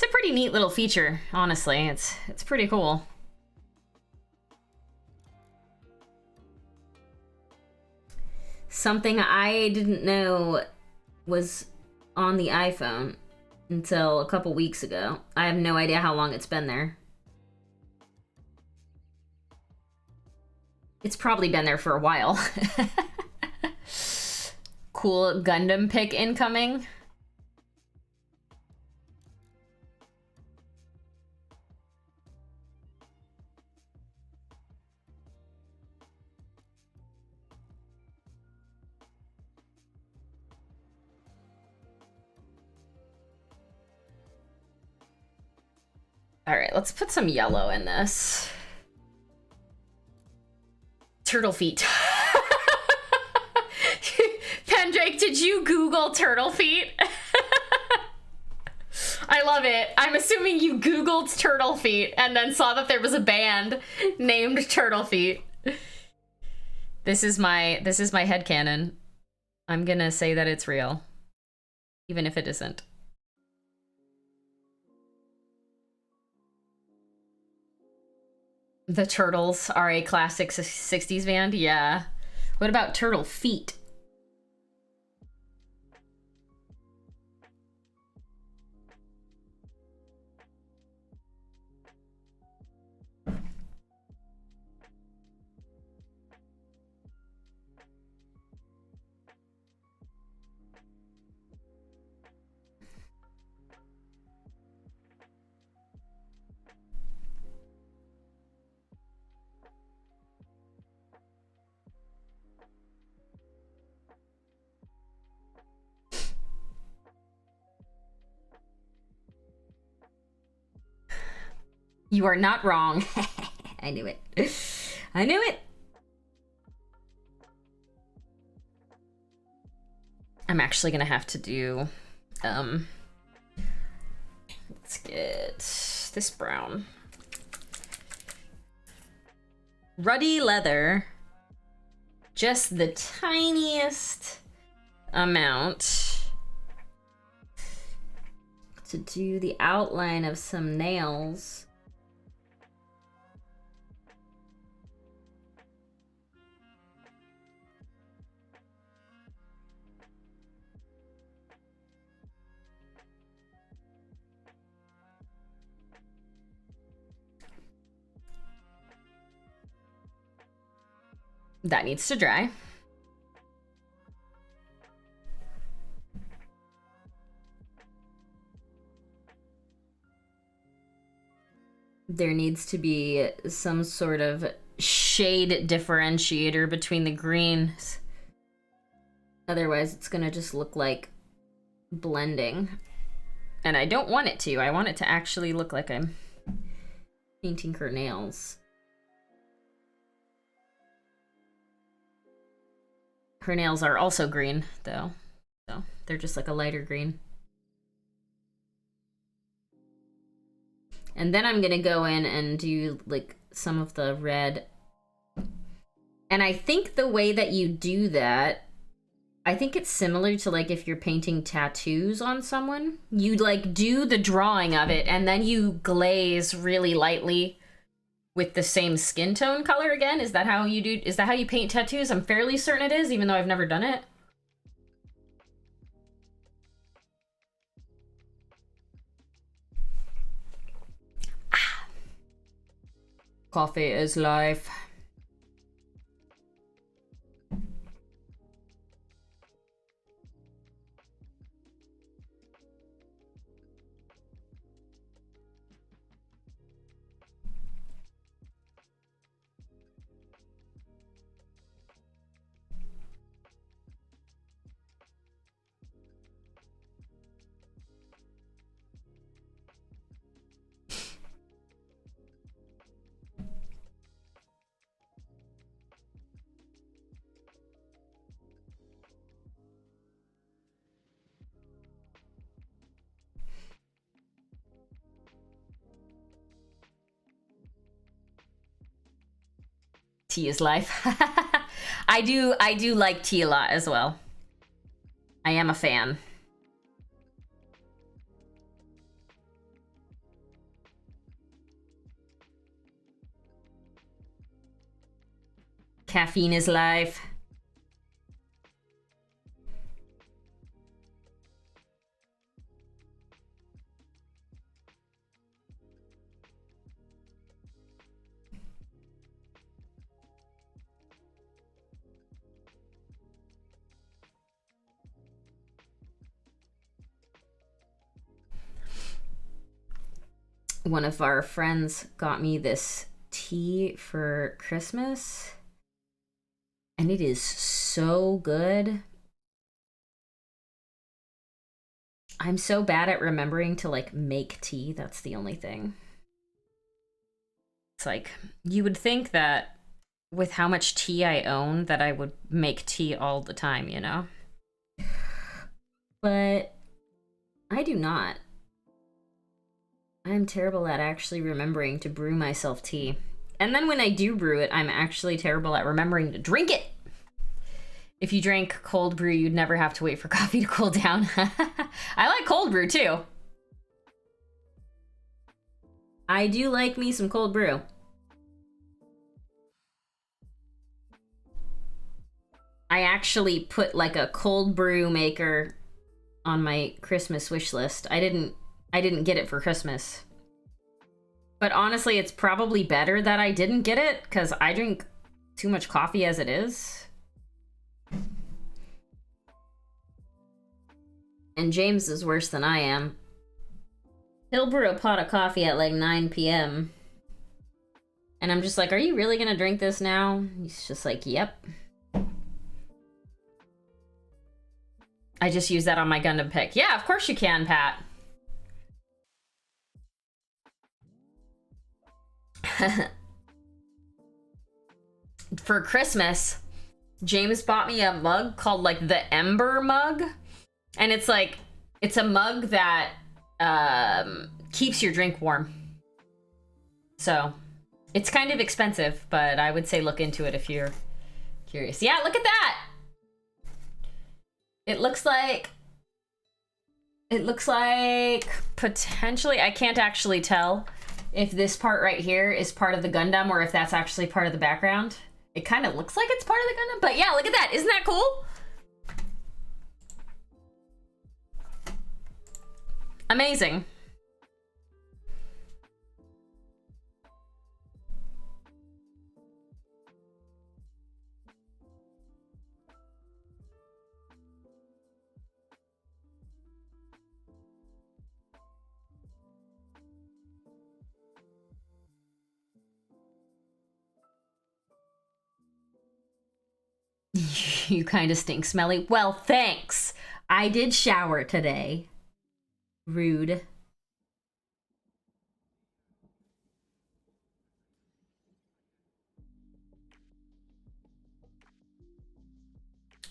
A: pretty neat little feature, honestly. It's pretty cool. Something I didn't know was on the iPhone until a couple weeks ago. I have no idea how long it's been there. It's probably been there for a while. Cool Gundam pic incoming. All right, let's put some yellow in this. Turtle feet. Mandrake, did you Google turtle feet? I love it. I'm assuming you Googled turtle feet and then saw that there was a band named Turtle Feet. This is my headcanon. I'm gonna say that it's real, even if it isn't. The Turtles are a classic 60s band? Yeah. What about Turtle Feet? You are not wrong. I knew it. I knew it. I'm actually gonna have to do, let's get this brown. Ruddy leather. Just the tiniest amount to do the outline of some nails. That needs to dry. There needs to be some sort of shade differentiator between the greens. Otherwise, it's gonna just look like blending. And I don't want it to. I want it to actually look like I'm painting her nails. Her nails are also green, though. So they're just like a lighter green. And then I'm gonna go in and do like some of the red. And I think the way that you do that, I think it's similar to like if you're painting tattoos on someone. You like do the drawing of it and then you glaze really lightly with the same skin tone color again. Is that how you do? Is that how you paint tattoos? I'm fairly certain it is, even though I've never done it. Ah. Coffee is life. Tea is life. I do like tea a lot as well. I am a fan. Caffeine is life. One of our friends got me this tea for Christmas, and it is so good. I'm so bad at remembering to like make tea. That's the only thing. It's like, you would think that with how much tea I own that I would make tea all the time, you know? But I do not. I'm terrible at actually remembering to brew myself tea. And then when I do brew it, I'm actually terrible at remembering to drink it. If you drank cold brew, you'd never have to wait for coffee to cool down. I like cold brew too. I do like me some cold brew. I actually put like a cold brew maker on my Christmas wish list. I didn't get it for Christmas. But honestly, it's probably better that I didn't get it because I drink too much coffee as it is. And James is worse than I am. He'll brew a pot of coffee at like 9 p.m. And I'm just like, are you really gonna drink this now? He's just like, yep. I just use that on my Gundam pick. Yeah, of course you can, Pat. For Christmas, James bought me a mug called like the Ember mug. And it's like, it's a mug that keeps your drink warm. So it's kind of expensive, but I would say look into it if you're curious. Yeah, look at that. It looks like potentially, I can't actually tell if this part right here is part of the Gundam or if that's actually part of the background. It kind of looks like it's part of the Gundam, but yeah, look at that. Isn't that cool? Amazing. You kind of stink smelly. Well, thanks. I did shower today. Rude.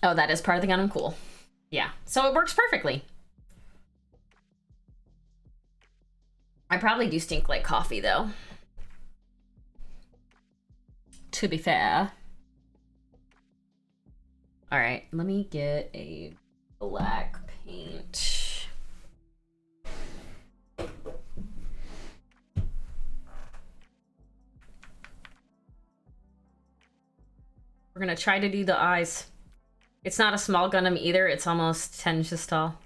A: Oh, that is part of the Gundam. Cool. Yeah, so it works perfectly. I probably do stink like coffee, though. To be fair. All right, let me get a black paint. We're gonna try to do the eyes. It's not a small Gundam either. It's almost 10 inches tall.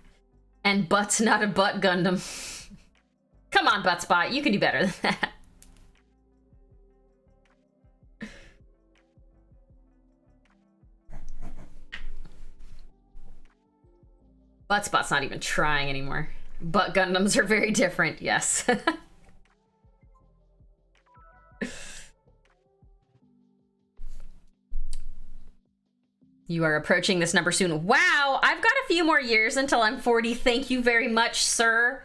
A: And Butt's not a butt Gundam. Come on, Buttspot. You can do better than that. Buttspot's not even trying anymore. Butt Gundams are very different, yes. You are approaching this number soon. Wow, I've got a few more years until I'm 40. Thank you very much, sir.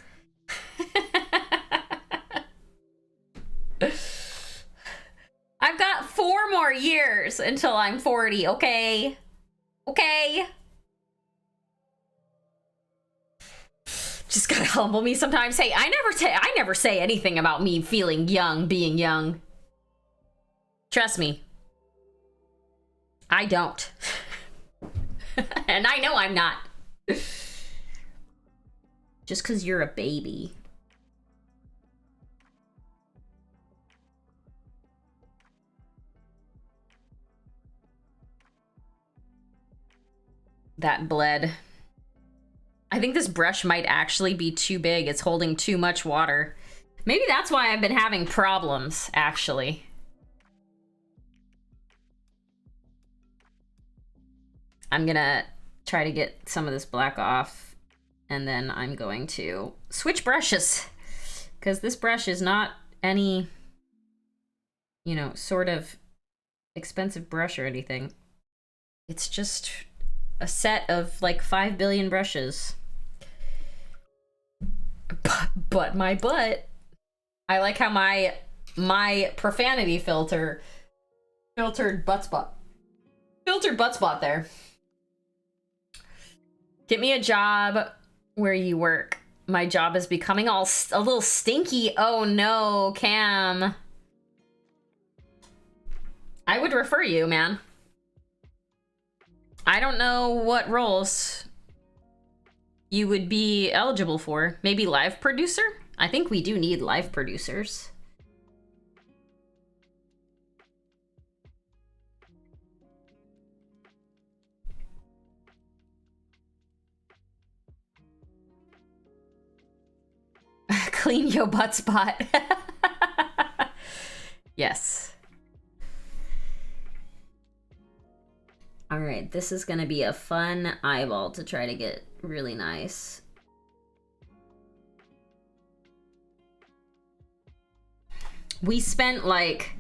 A: I've got 4 more years until I'm 40, okay? Okay? Just gotta humble me sometimes. Hey, I never say anything about me feeling young, being young. Trust me. I don't. And I know I'm not. Just because you're a baby. That bled. I think this brush might actually be too big. It's holding too much water. Maybe that's why I've been having problems, actually. I'm gonna try to get some of this black off, and then I'm going to switch brushes, because this brush is not any, you know, sort of expensive brush or anything. It's just a set of like 5 billion brushes. But my butt. I like how my profanity filtered butt spot there. Get me a job where you work. My job is becoming a little stinky. Oh no, Cam. I would refer you, man. I don't know what roles you would be eligible for. Maybe live producer? I think we do need live producers. Clean your butt spot. Yes. All right, this is gonna be a fun eyeball to try to get really nice. We spent like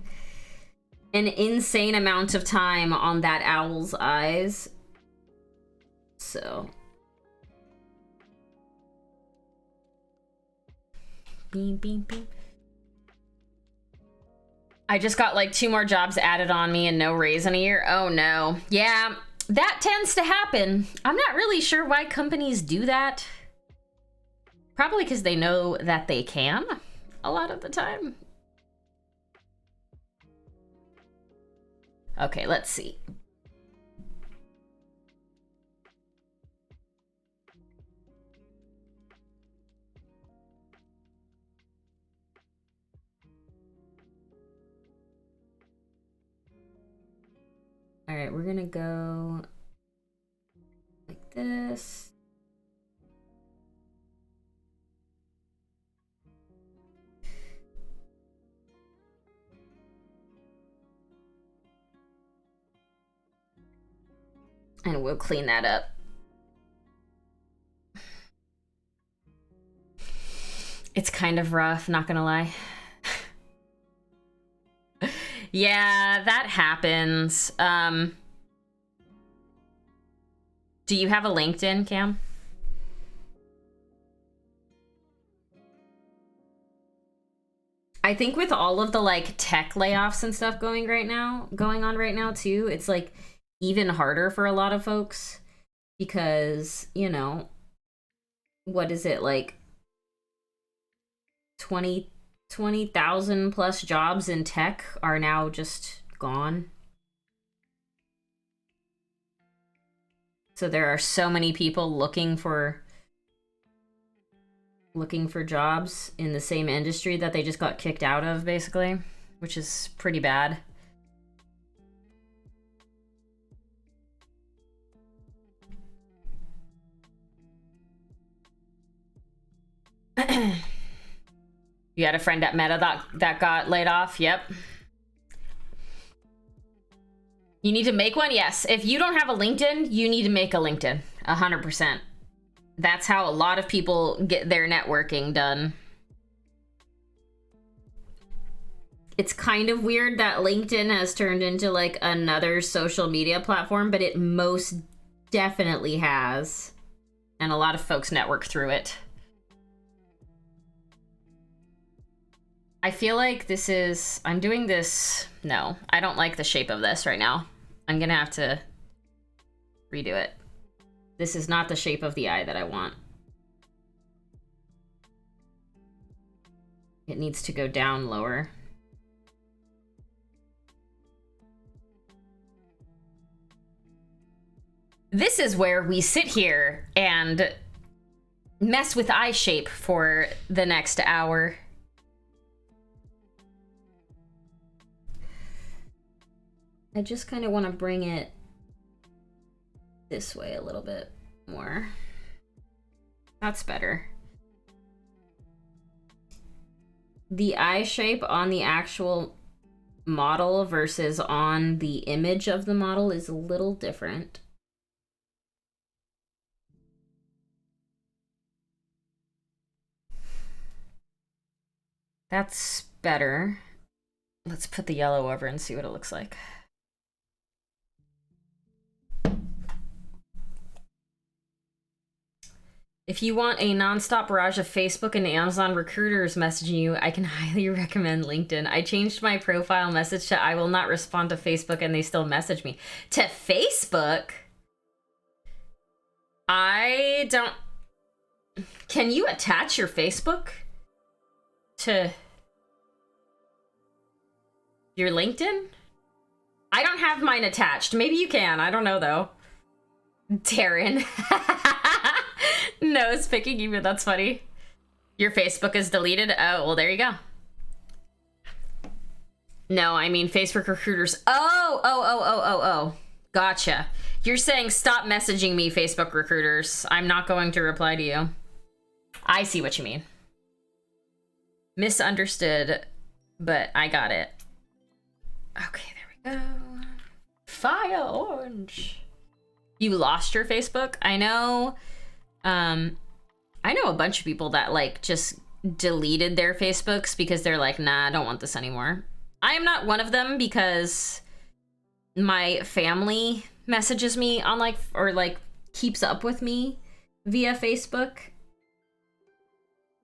A: an insane amount of time on that owl's eyes. So. Beep, beep, beep. I just got like 2 more jobs added on me and no raise in a year. Oh no. Yeah, that tends to happen. I'm not really sure why companies do that. Probably because they know that they can a lot of the time. Okay, let's see. All right, we're gonna go like this. And we'll clean that up. It's kind of rough, not gonna lie. Yeah, that happens. Do you have a LinkedIn, Cam? I think with all of the like tech layoffs and stuff going on right now too, it's like even harder for a lot of folks because, you know, what is it, like 20,000 plus jobs in tech are now just gone. So there are so many people looking for jobs in the same industry that they just got kicked out of, basically, which is pretty bad. You had a friend at Meta that got laid off? Yep. You need to make one? Yes. If you don't have a LinkedIn, you need to make a LinkedIn. 100%. That's how a lot of people get their networking done. It's kind of weird that LinkedIn has turned into like another social media platform, but it most definitely has. And a lot of folks network through it. I feel like this is, I'm doing this, no, I don't like the shape of this right now. I'm gonna have to redo it. This is not the shape of the eye that I want. It needs to go down lower. This is where we sit here and mess with eye shape for the next hour. I just kind of want to bring it this way a little bit more. That's better. The eye shape on the actual model versus on the image of the model is a little different. That's better. Let's put the yellow over and see what it looks like. If you want a nonstop barrage of Facebook and Amazon recruiters messaging you, I can highly recommend LinkedIn. I changed my profile message to I will not respond to Facebook and they still message me. To Facebook? I don't... Can you attach your Facebook to your LinkedIn? I don't have mine attached. Maybe you can. I don't know, though. Taryn. No, it's picking you, but that's funny. Your Facebook is deleted? Oh, well, there you go. No, I mean Facebook recruiters. Oh. Gotcha. You're saying stop messaging me, Facebook recruiters. I'm not going to reply to you. I see what you mean. Misunderstood, but I got it. Okay, there we go. Fire orange. You lost your Facebook? I know a bunch of people that like just deleted their Facebooks because they're like, nah, I don't want this anymore. I am not one of them because my family messages me on like, or like keeps up with me via Facebook.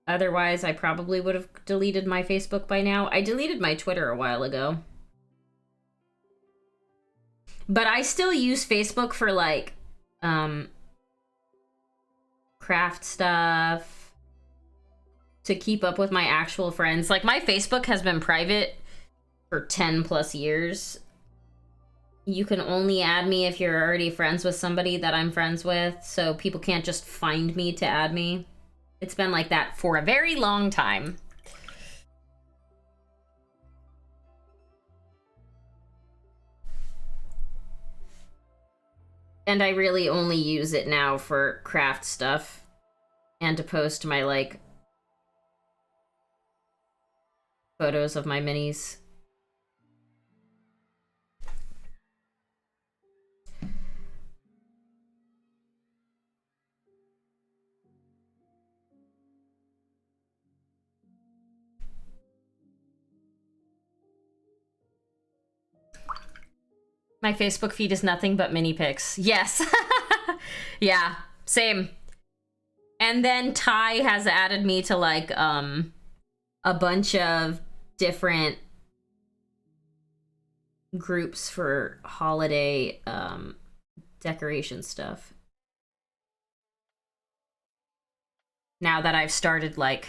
A: Otherwise, I probably would have deleted my Facebook by now. I deleted my Twitter a while ago. But I still use Facebook for like craft stuff, to keep up with my actual friends. Like my Facebook has been private for 10 plus years. You can only add me if you're already friends with somebody that I'm friends with, so people can't just find me to add me. It's been like that for a very long time. And I really only use it now for craft stuff and to post my like photos of my minis. My Facebook feed is nothing but mini pics. Yes. Yeah, same. And then Ty has added me to like a bunch of different groups for holiday decoration stuff. Now that I've started like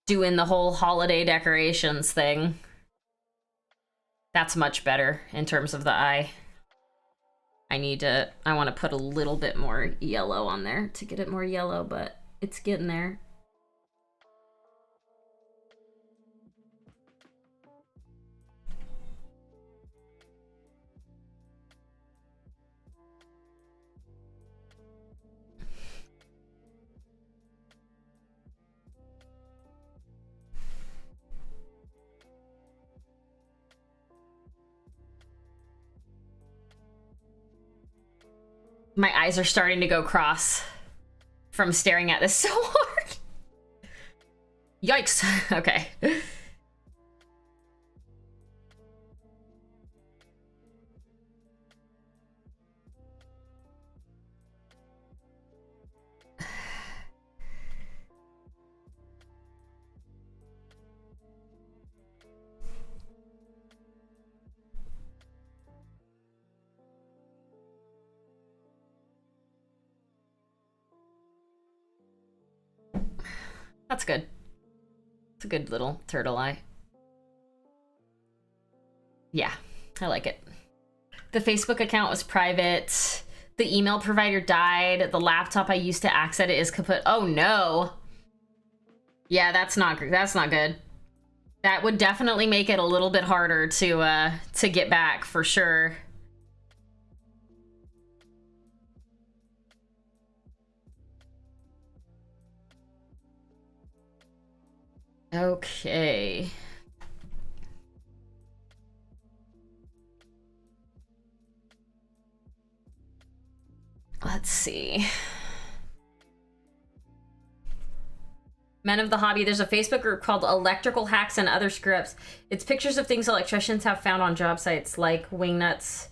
A: doing the whole holiday decorations thing. That's much better in terms of the eye. I want to put a little bit more yellow on there to get it more yellow, but it's getting there. My eyes are starting to go cross from staring at this so hard. Yikes. Okay. That's good. It's a good little turtle eye. Yeah, I like it. The Facebook account was private. The email provider died. The laptop I used to access it is kaput. Oh no. Yeah, that's not good. That would definitely make it a little bit harder to get back for sure. Okay. Let's see. Men of the Hobby, there's a Facebook group called Electrical Hacks and Other Screw-Ups. It's pictures of things electricians have found on job sites, like wing nuts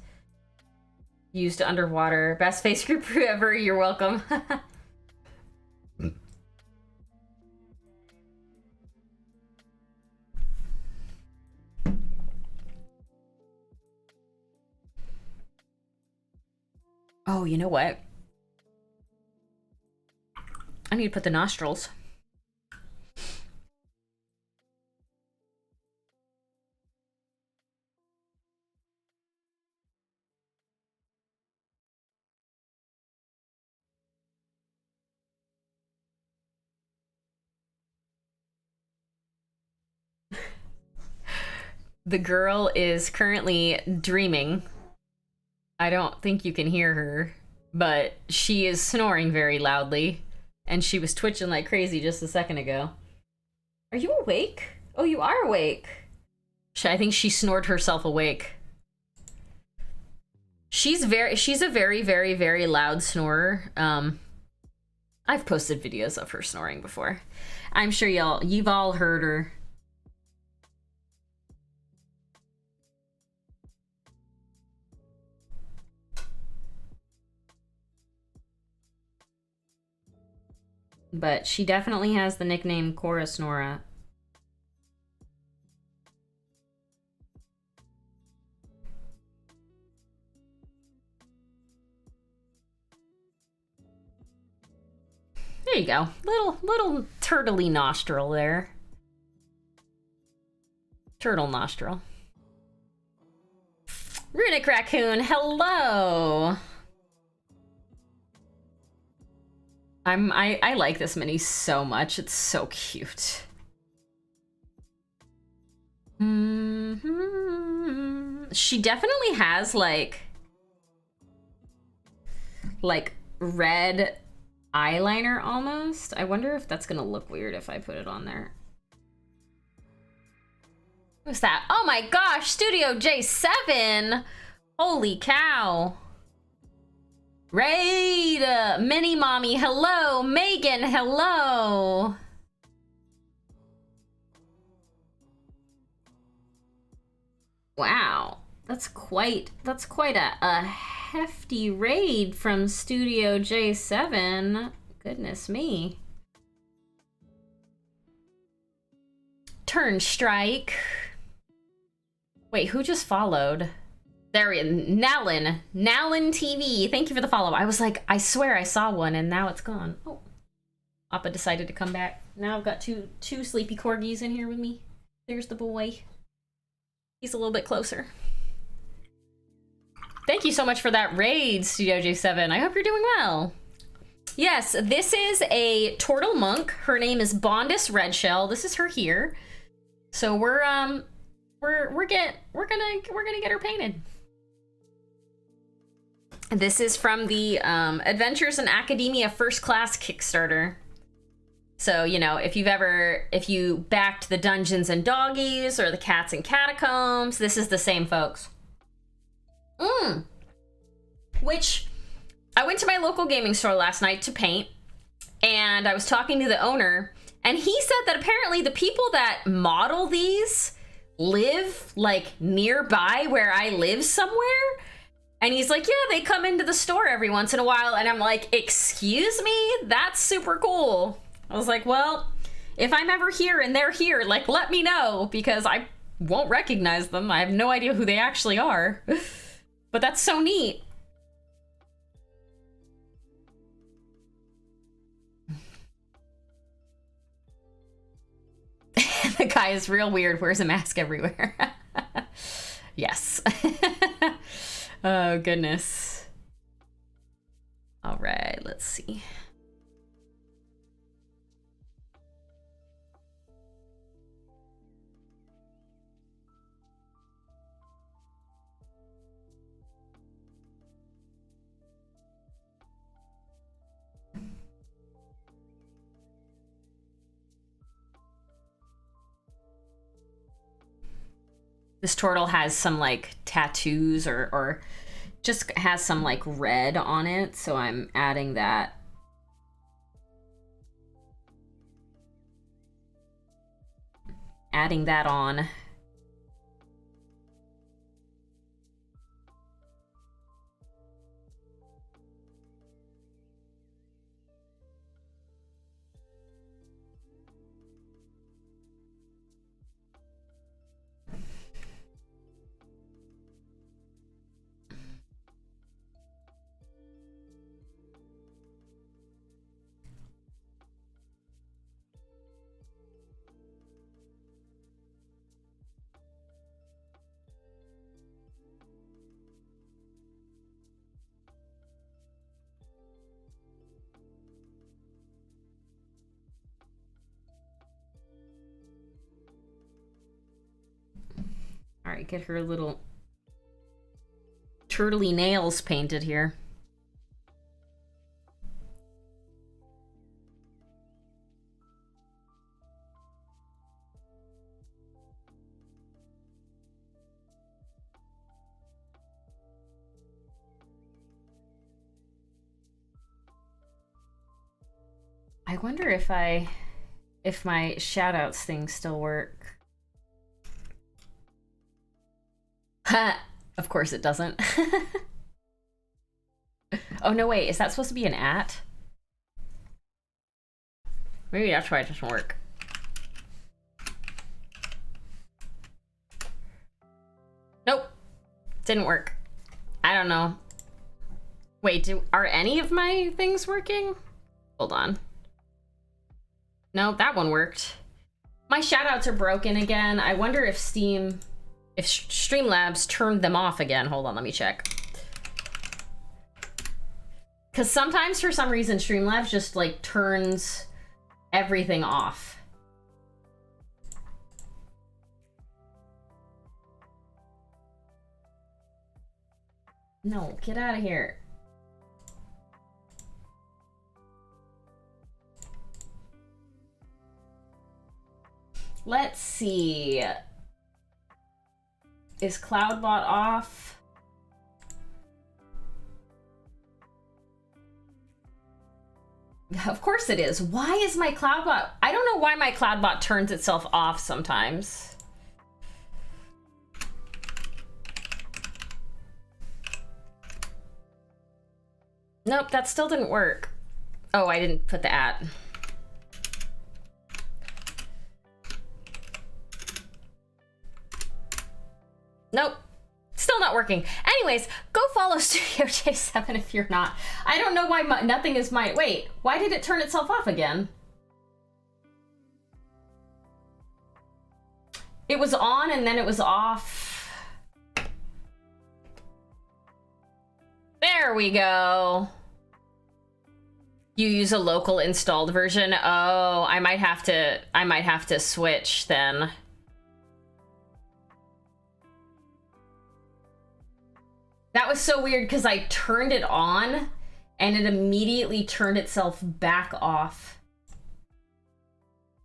A: used underwater. Best face group ever, you're welcome. Oh, you know what? I need to put the nostrils. The girl is currently dreaming. I don't think you can hear her, but she is snoring very loudly, and she was twitching like crazy just a second ago. Are you awake? Oh, you are awake. I think she snored herself awake. She's a very, very, very loud snorer. I've posted videos of her snoring before. I'm sure you've all heard her. But she definitely has the nickname Cora Snora. There you go. Little turtley nostril there. Turtle nostril. Runic Raccoon, hello! I like this mini so much. It's so cute. She definitely has like red eyeliner almost. I wonder if that's gonna look weird if I put it on there. What's that? Oh my gosh, Studio J7! Holy cow! Raid! Mini Mommy, hello! Megan, hello! Wow, that's quite a hefty raid from Studio J7. Goodness me. Turn strike. Wait, who just followed? There we go. Nallin TV. Thank you for the follow. I was like, I swear I saw one and now it's gone. Oh. Appa decided to come back. Now I've got two sleepy corgis in here with me. There's the boy. He's a little bit closer. Thank you so much for that raid, Studio J7. I hope you're doing well. Yes, this is a turtle monk. Her name is Bondus Redshell. This is her here. So we're gonna get her painted. This is from the Adventures in Academia First Class Kickstarter. So, you know, if you backed the Dungeons and Doggies or the Cats and Catacombs, this is the same folks. Which, I went to my local gaming store last night to paint, and I was talking to the owner, and he said that apparently the people that model these live, like, nearby where I live somewhere. And he's like, yeah, they come into the store every once in a while. And I'm like, excuse me? That's super cool. I was like, well, if I'm ever here and they're here, like, let me know, because I won't recognize them. I have no idea who they actually are. But that's so neat. The guy is real weird, wears a mask everywhere. Yes. Oh, goodness. All right, let's see. This turtle has some like tattoos or just has some like red on it, so I'm adding that. Adding that on. right, get her little turtly nails painted here. I wonder if my shoutouts thing still work. Ha! Of course it doesn't. Oh no, wait, is that supposed to be an at? Maybe that's why it doesn't work. Nope. Didn't work. I don't know. Wait, are any of my things working? Hold on. No, that one worked. My shoutouts are broken again. I wonder if Streamlabs turned them off again. Hold on, let me check. Because sometimes for some reason Streamlabs just like turns everything off. No, get out of here. Let's see. Is CloudBot off? Of course it is. Why is my CloudBot? I don't know why my CloudBot turns itself off sometimes. Nope, that still didn't work. Oh, I didn't put the at. Nope. Still not working. Anyways, go follow Studio J7 if you're not. I don't know why nothing is my... Wait, why did it turn itself off again? It was on and then it was off. There we go. You use a local installed version? Oh, I might have to switch then. That was so weird because I turned it on and it immediately turned itself back off.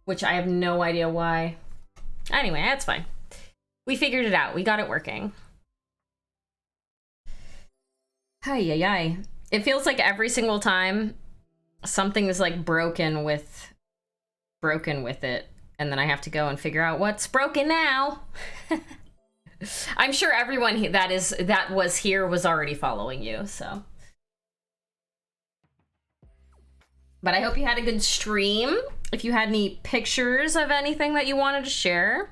A: Which I have no idea why. Anyway, that's fine. We figured it out. We got it working. Ay, ay, ay. It feels like every single time something is like broken with it. And then I have to go and figure out what's broken now. I'm sure everyone that was here was already following you, so. But I hope you had a good stream. If you had any pictures of anything that you wanted to share,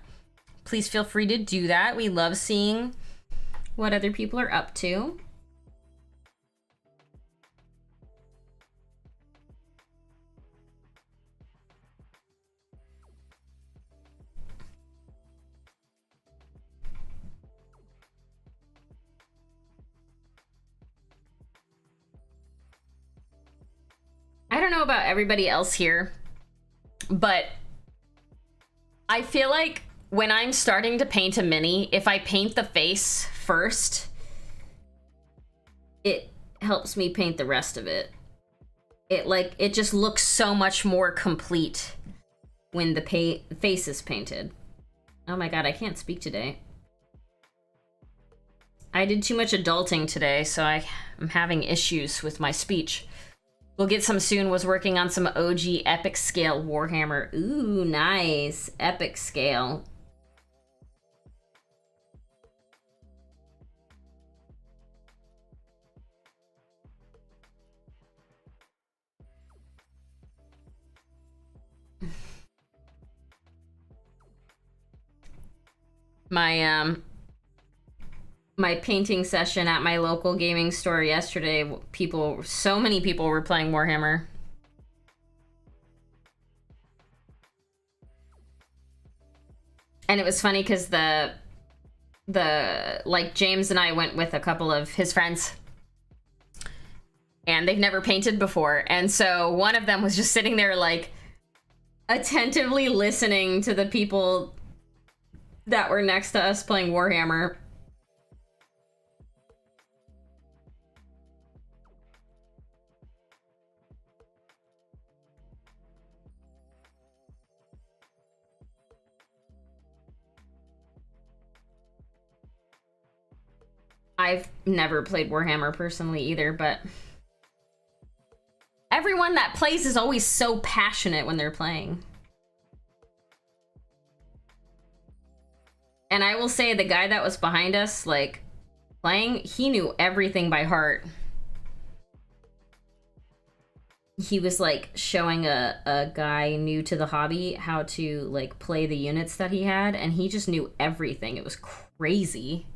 A: please feel free to do that. We love seeing what other people are up to. I don't know about everybody else here, but I feel like when I'm starting to paint a mini, if I paint the face first, it helps me paint the rest of it. It just looks so much more complete when the face is painted. Oh my god, I can't speak today. I did too much adulting today, so I'm having issues with my speech. We'll get some soon. Was working on some OG epic scale Warhammer. Ooh, nice. Epic scale. My painting session at my local gaming store yesterday, so many people were playing Warhammer. And it was funny because like James and I went with a couple of his friends and they've never painted before. And so one of them was just sitting there like attentively listening to the people that were next to us playing Warhammer. I've never played Warhammer personally either, but everyone that plays is always so passionate when they're playing. And I will say the guy that was behind us, like, playing, he knew everything by heart. He was, like, showing a guy new to the hobby how to, like, play the units that he had, and he just knew everything. It was crazy.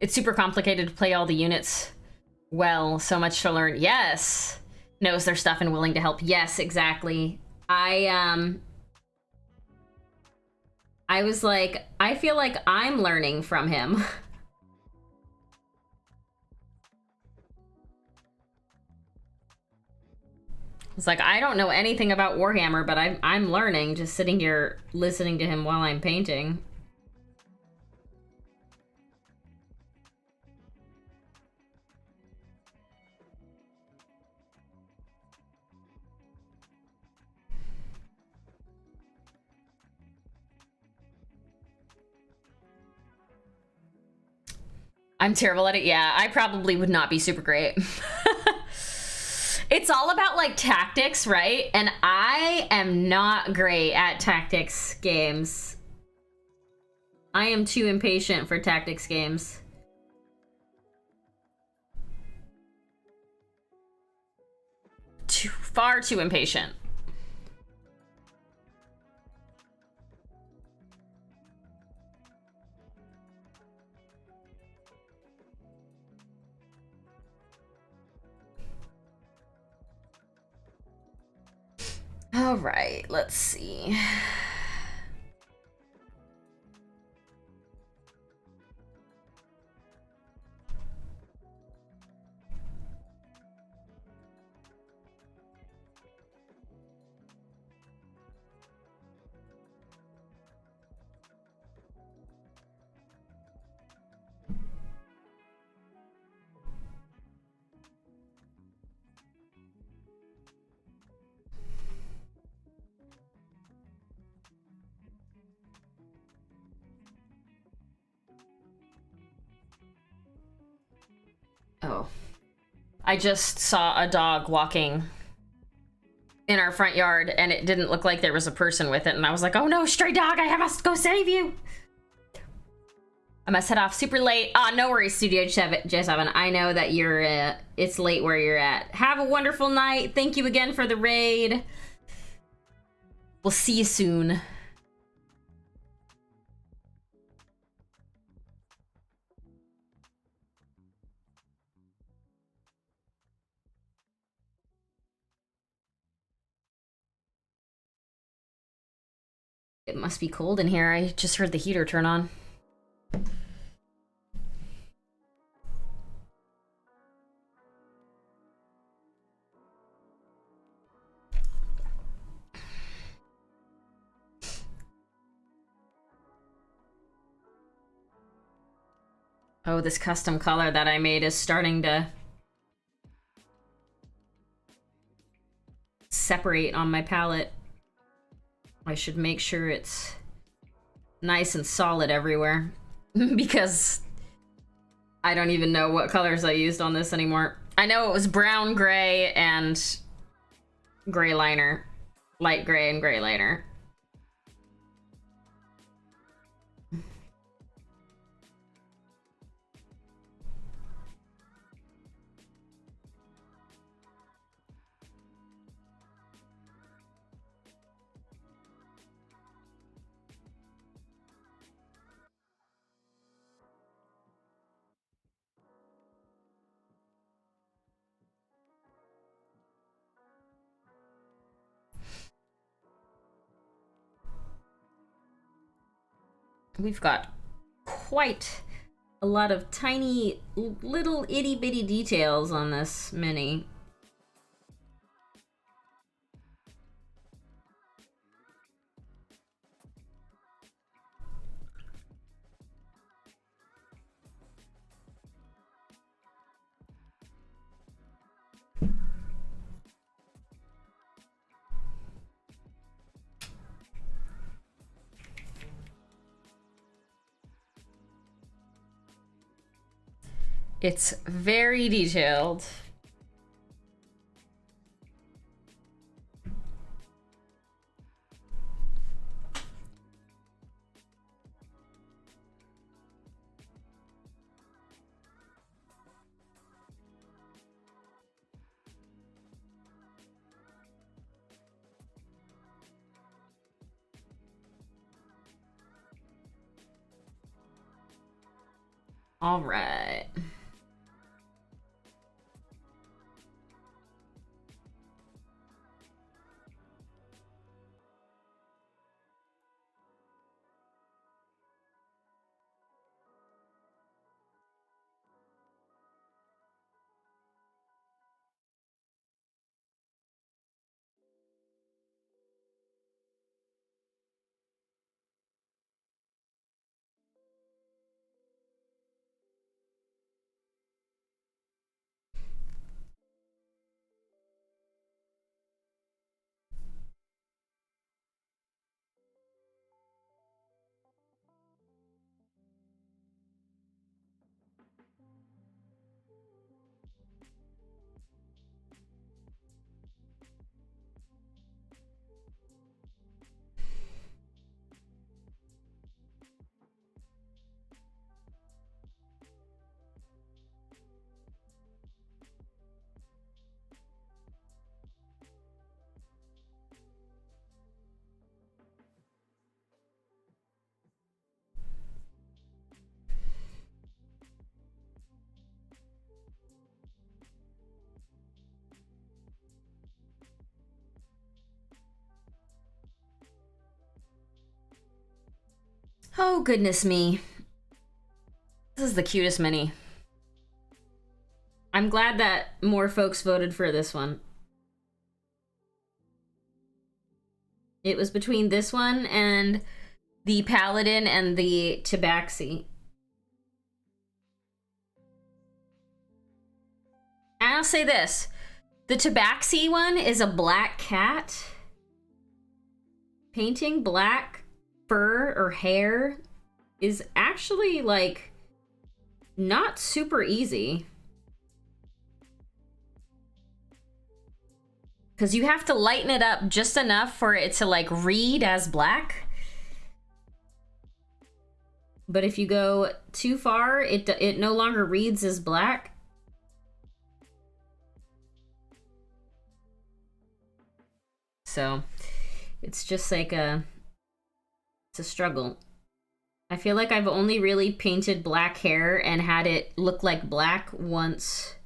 A: It's super complicated to play all the units well, so much to learn. Yes. Knows their stuff and willing to help. Yes, exactly. I was like, I feel like I'm learning from him. It's like, I don't know anything about Warhammer, but I'm learning, just sitting here listening to him while I'm painting. I'm terrible at it. Yeah, I probably would not be super great. It's all about, like, tactics, right? And I am not great at tactics games. I am too impatient for tactics games. Far too impatient. All right, let's see. Oh. I just saw a dog walking in our front yard, and it didn't look like there was a person with it, and I was like, oh no, stray dog, I must go save you! I must head off super late. No worries, Studio J7. I know that you're, it's late where you're at. Have a wonderful night. Thank you again for the raid. We'll see you soon. It must be cold in here. I just heard the heater turn on. Oh, this custom color that I made is starting to separate on my palette. I should make sure it's nice and solid everywhere because I don't even know what colors I used on this anymore. I know it was brown, gray, and gray liner. Light gray and gray liner. we've got quite a lot of tiny little itty bitty details on this mini. It's very detailed. All right. Oh, goodness me. This is the cutest mini. I'm glad that more folks voted for this one. It was between this one and the Paladin and the Tabaxi. And I'll say this. The Tabaxi one is a black cat. Painting black fur or hair is actually, like, not super easy. Because you have to lighten it up just enough for it to, like, read as black. But if you go too far, it no longer reads as black. So it's just like it's a struggle. I feel like I've only really painted black hair and had it look like black once.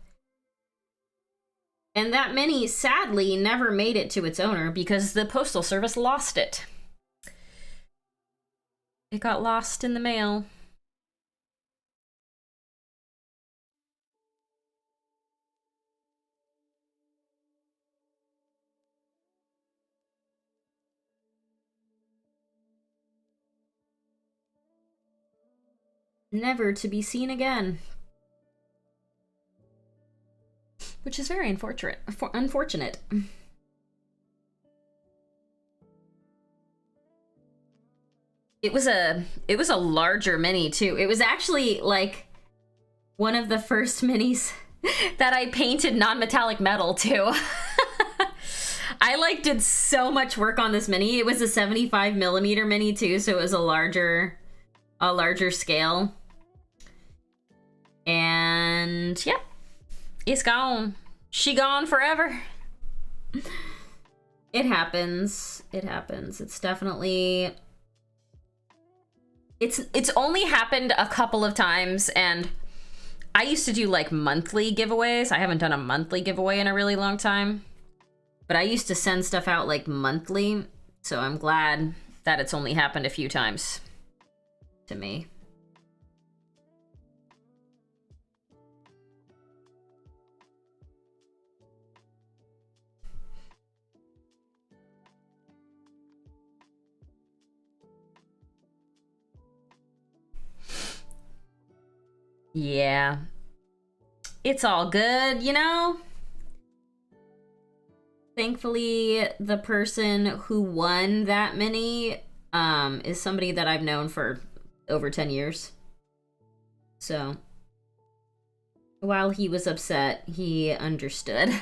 A: And that mini, sadly, never made it to its owner because the Postal Service lost it. It got lost in the mail. Never to be seen again. Which is very unfortunate. It was a larger mini too. It was actually like one of the first minis that I painted non-metallic metal too. I like did so much work on this mini. It was a 75mm mini too, so it was a larger scale. And yeah, it's gone. She gone forever. It happens. It happens. It's definitely... It's only happened a couple of times, and I used to do like monthly giveaways. I haven't done a monthly giveaway in a really long time, but I used to send stuff out like monthly, so I'm glad that it's only happened a few times to me. Yeah. It's all good, you know? Thankfully, the person who won that mini is somebody that I've known for over 10 years. So, while he was upset, he understood.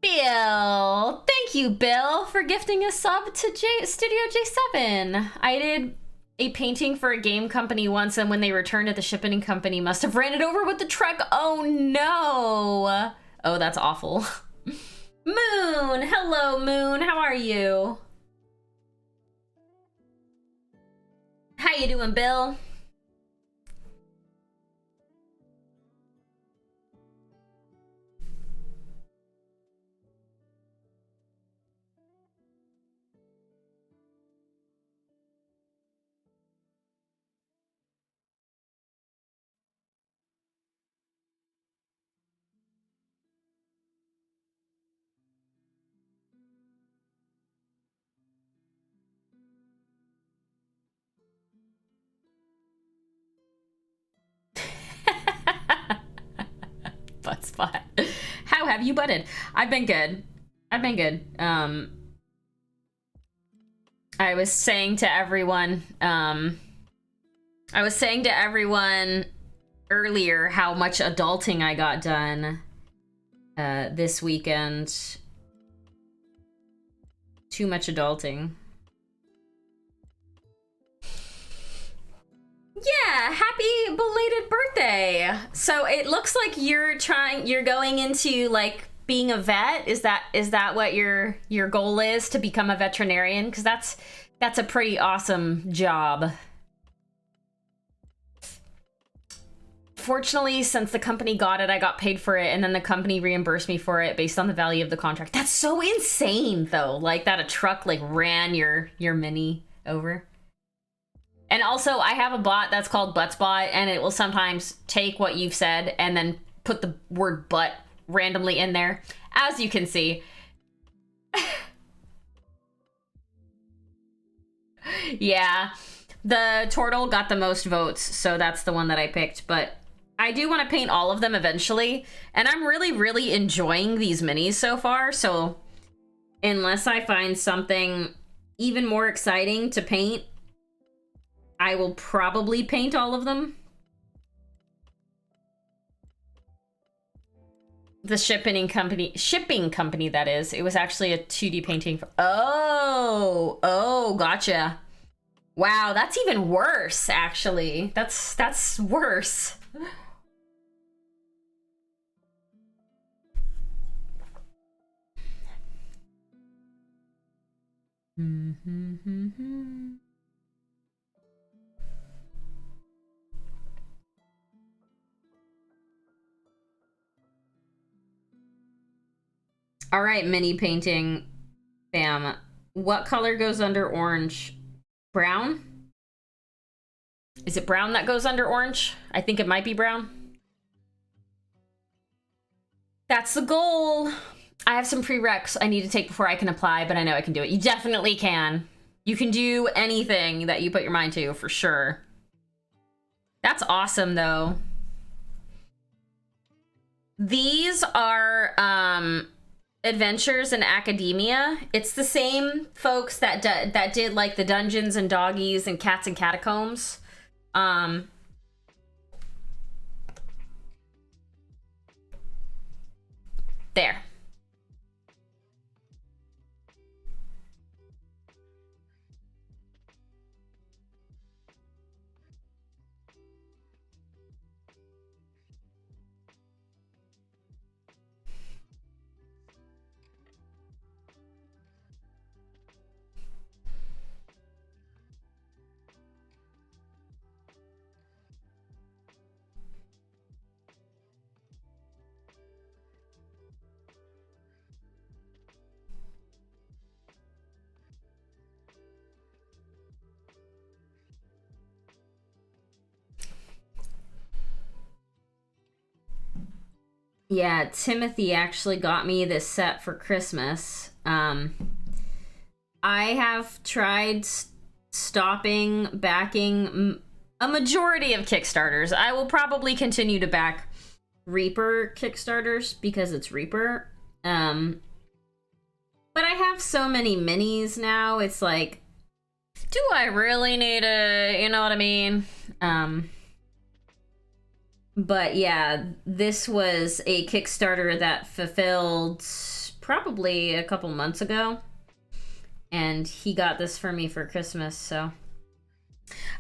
A: Bill! Thank you, Bill, for gifting a sub to Studio J7. I did a painting for a game company once, and when they returned it, the shipping company must have ran it over with the truck. Oh, no! Oh, that's awful. Moon! Hello, Moon. How are you? How you doing, Bill? Butt spot. How have you butted? I've been good. I've been good. I was saying to everyone, earlier how much adulting I got done this weekend. Too much adulting. Yeah, happy belated birthday. So it looks like you're going into like being a vet. Is that what your goal is, to become a veterinarian? Because that's a pretty awesome job. Fortunately, since the company got it, I got paid for it, and then the company reimbursed me for it based on the value of the contract. That's so insane, though. Like that a truck like ran your mini over. And also, I have a bot that's called ButtSpot, and it will sometimes take what you've said and then put the word butt randomly in there, as you can see. Yeah, the turtle got the most votes, so that's the one that I picked, but I do want to paint all of them eventually, and I'm really, really enjoying these minis so far, so unless I find something even more exciting to paint, I will probably paint all of them. The shipping company that is. It was actually a 2D painting. Oh, gotcha. Wow, that's even worse, actually. That's worse. All right, mini painting fam. What color goes under orange? Brown? Is it brown that goes under orange? I think it might be brown. That's the goal. I have some prereqs I need to take before I can apply, but I know I can do it. You definitely can. You can do anything that you put your mind to, for sure. That's awesome, though. These are Adventures in Academia. It's the same folks that did like the Dungeons and Doggies and Cats and Catacombs. There. Yeah, Timothy actually got me this set for Christmas. I have tried stopping backing a majority of Kickstarters. I will probably continue to back Reaper Kickstarters because it's Reaper. But I have so many minis now, it's like, do I really need you know what I mean? But yeah, this was a Kickstarter that fulfilled probably a couple months ago. And he got this for me for Christmas, so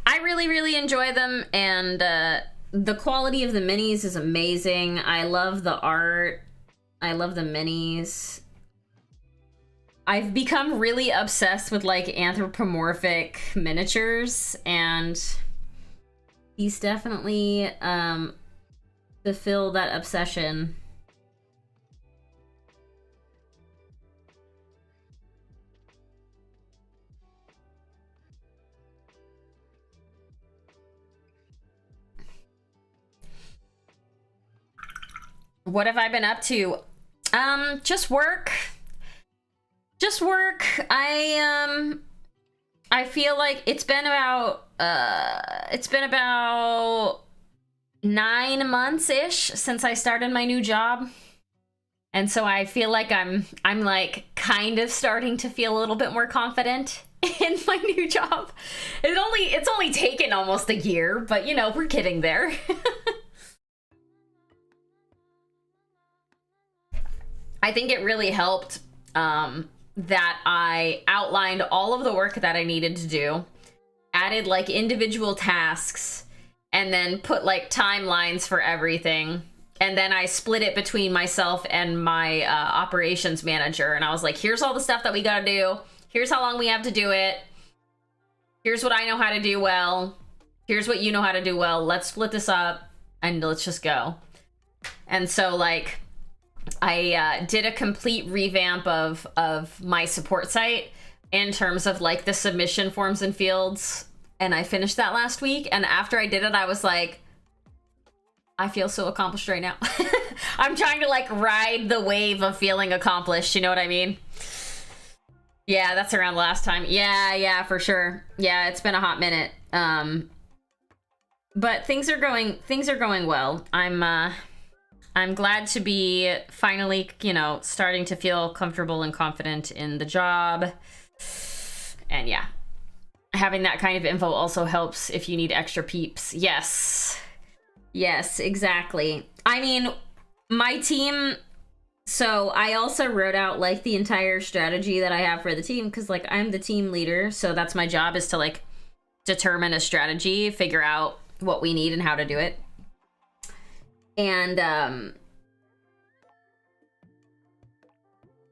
A: I really, really enjoy them, and the quality of the minis is amazing. I love the art. I love the minis. I've become really obsessed with like anthropomorphic miniatures, and these definitely fulfill that obsession. What have I been up to? Just work. Just work. I feel like it's been about 9 months-ish since I started my new job. And so I feel like I'm like kind of starting to feel a little bit more confident in my new job. It's only taken almost a year, but you know, we're getting there. I think it really helped that I outlined all of the work that I needed to do, added like individual tasks, and then put like timelines for everything. And then I split it between myself and my operations manager. And I was like, here's all the stuff that we gotta do. Here's how long we have to do it. Here's what I know how to do well. Here's what you know how to do well. Let's split this up and let's just go. And so like, I did a complete revamp of my support site in terms of like the submission forms and fields, and I finished that last week. And after I did it, I was like, I feel so accomplished right now. I'm trying to like ride the wave of feeling accomplished, you know what I mean? Yeah, that's around the last time. Yeah, for sure. Yeah, it's been a hot minute. But things are going well. I'm glad to be finally, you know, starting to feel comfortable and confident in the job. And yeah, having that kind of info also helps if you need extra peeps. Yes, exactly. I mean, my team, so I also wrote out like the entire strategy that I have for the team, because like I'm the team leader, so that's my job, is to like determine a strategy, figure out what we need and how to do it. And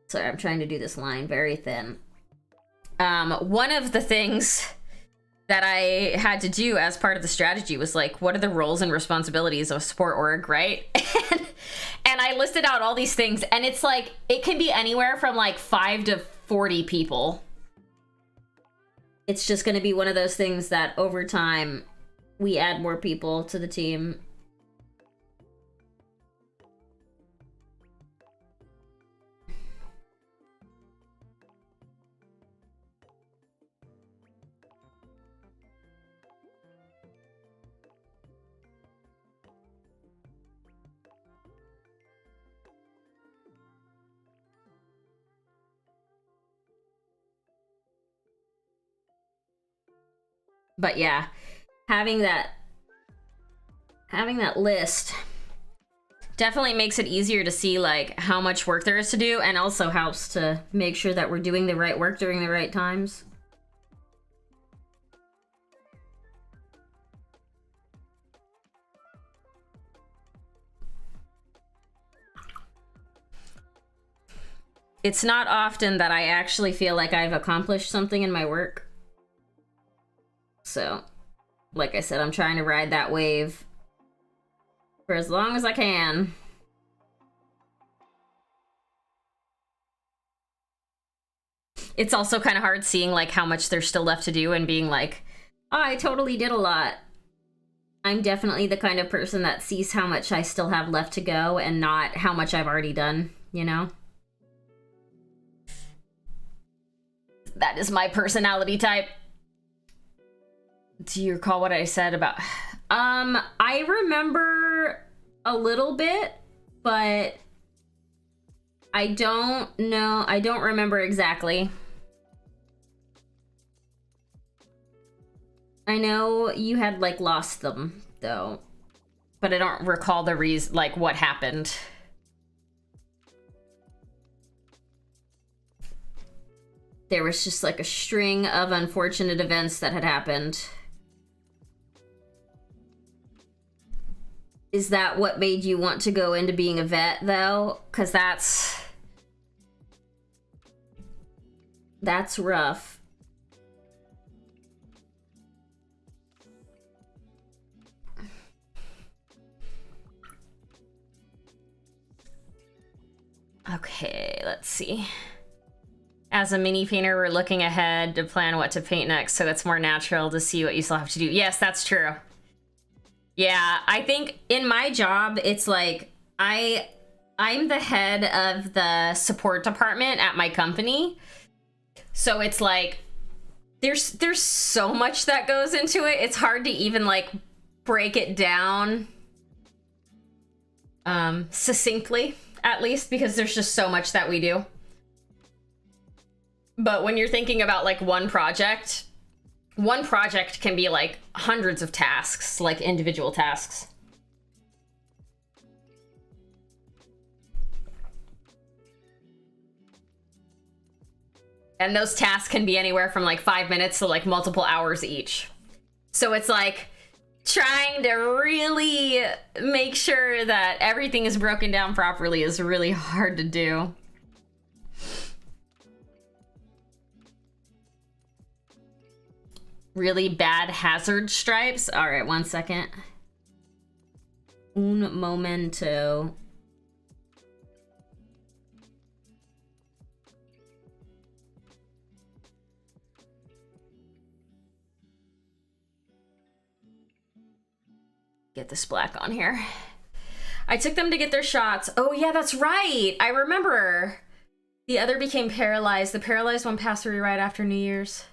A: sorry, I'm trying to do this line very thin. One of the things that I had to do as part of the strategy was like, what are the roles and responsibilities of a support org, right? And I listed out all these things, and it's like, it can be anywhere from like 5 to 40 people. It's just going to be one of those things that over time we add more people to the team. But yeah, having that list definitely makes it easier to see like how much work there is to do, and also helps to make sure that we're doing the right work during the right times. It's not often that I actually feel like I've accomplished something in my work. So, like I said, I'm trying to ride that wave for as long as I can. It's also kind of hard seeing like how much there's still left to do and being like, oh, I totally did a lot. I'm definitely the kind of person that sees how much I still have left to go and not how much I've already done, you know? That is my personality type. Do you recall what I said about... I remember a little bit, but I don't know. I don't remember exactly. I know you had, like, lost them, though. But I don't recall the reason, like, what happened. There was just, like, a string of unfortunate events that had happened. Is that what made you want to go into being a vet, though? Because that's rough. Okay, let's see. As a mini painter, we're looking ahead to plan what to paint next, so it's more natural to see what you still have to do. Yes, that's true. Yeah, I think in my job, it's like I'm the head of the support department at my company. So it's like there's so much that goes into it. It's hard to even like break it down succinctly, at least, because there's just so much that we do. But when you're thinking about like one project can be like hundreds of tasks, like individual tasks. And those tasks can be anywhere from like 5 minutes to like multiple hours each. So it's like trying to really make sure that everything is broken down properly is really hard to do. Really bad hazard stripes. All right, 1 second. Un momento. Get this black on here. I took them to get their shots. Oh yeah, that's right. I remember. The other became paralyzed. The paralyzed one passed away right after New Year's.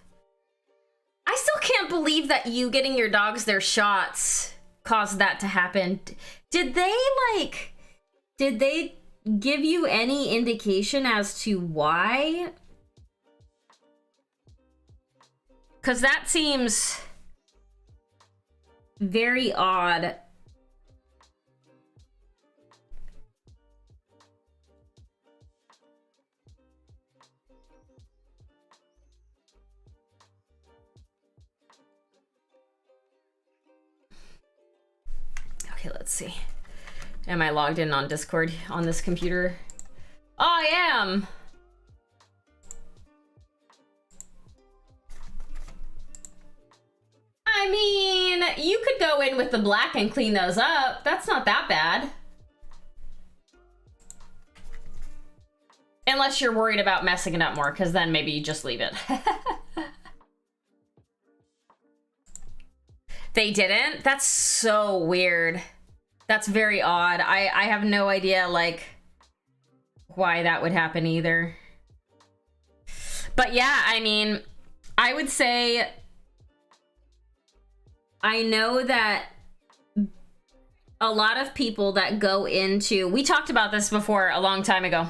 A: I still can't believe that you getting your dogs their shots caused that to happen. Did they give you any indication as to why? Because that seems very odd. Okay, let's see. Am I logged in on Discord on this computer? Oh, I am! I mean, you could go in with the black and clean those up. That's not that bad. Unless you're worried about messing it up more, because then maybe you just leave it. They didn't? That's so weird. That's very odd. I have no idea, like, why that would happen either. But yeah, I mean, I would say... I know that a lot of people that go into... We talked about this before a long time ago.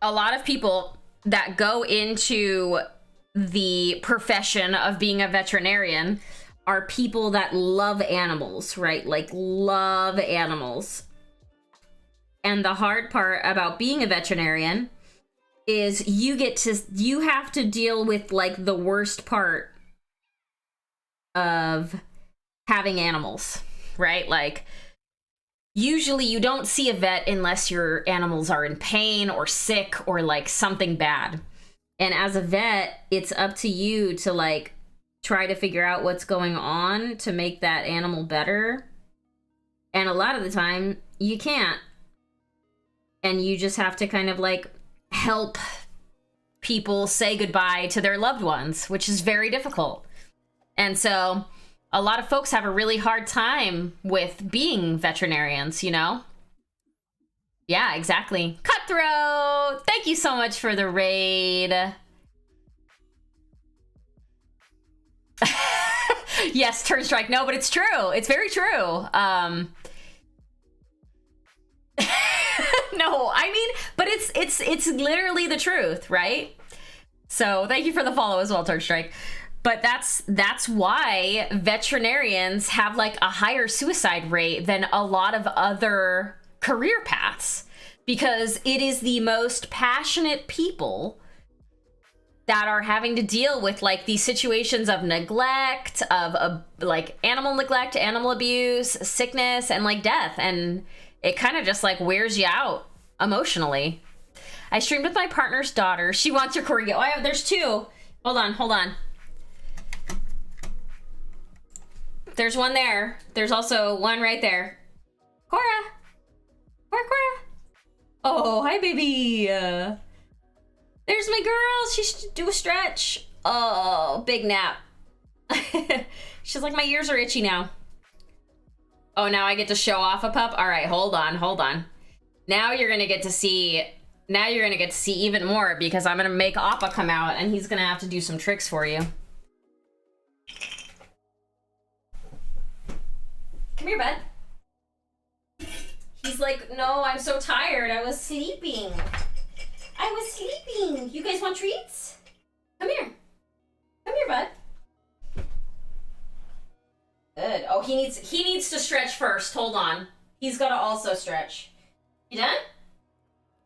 A: A lot of people that go into the profession of being a veterinarian are people that love animals, right? Like, love animals. And the hard part about being a veterinarian is you have to deal with like the worst part of having animals, right? Like, usually you don't see a vet unless your animals are in pain or sick or like something bad. And as a vet, it's up to you to like try to figure out what's going on to make that animal better. And a lot of the time you can't. And you just have to kind of like help people say goodbye to their loved ones, which is very difficult. And so a lot of folks have a really hard time with being veterinarians, you know? Yeah, exactly. Cutthroat! Thank you so much for the raid. Yes, turn strike. No, but it's true. It's very true. No, I mean, but it's literally the truth, right? So thank you for the follow as well, turn strike. But that's why veterinarians have like a higher suicide rate than a lot of other career paths, because it is the most passionate people that are having to deal with like these situations of neglect, of like animal neglect, animal abuse, sickness, and like death. And it kind of just like wears you out emotionally. I streamed with my partner's daughter. She wants your corgi. Oh, there's two. Hold on. There's one there. There's also one right there. Cora. Oh, hi, baby. There's my girl. She should do a stretch. Oh, big nap. She's like, my ears are itchy now. Oh, now I get to show off a pup? All right, hold on. Now you're going to get to see even more, because I'm going to make Appa come out and he's going to have to do some tricks for you. Come here, bud. He's like, no, I'm so tired. I was sleeping. You guys want treats? Come here, bud. Good. Oh, he needs to stretch first. Hold on. He's got to also stretch. You done?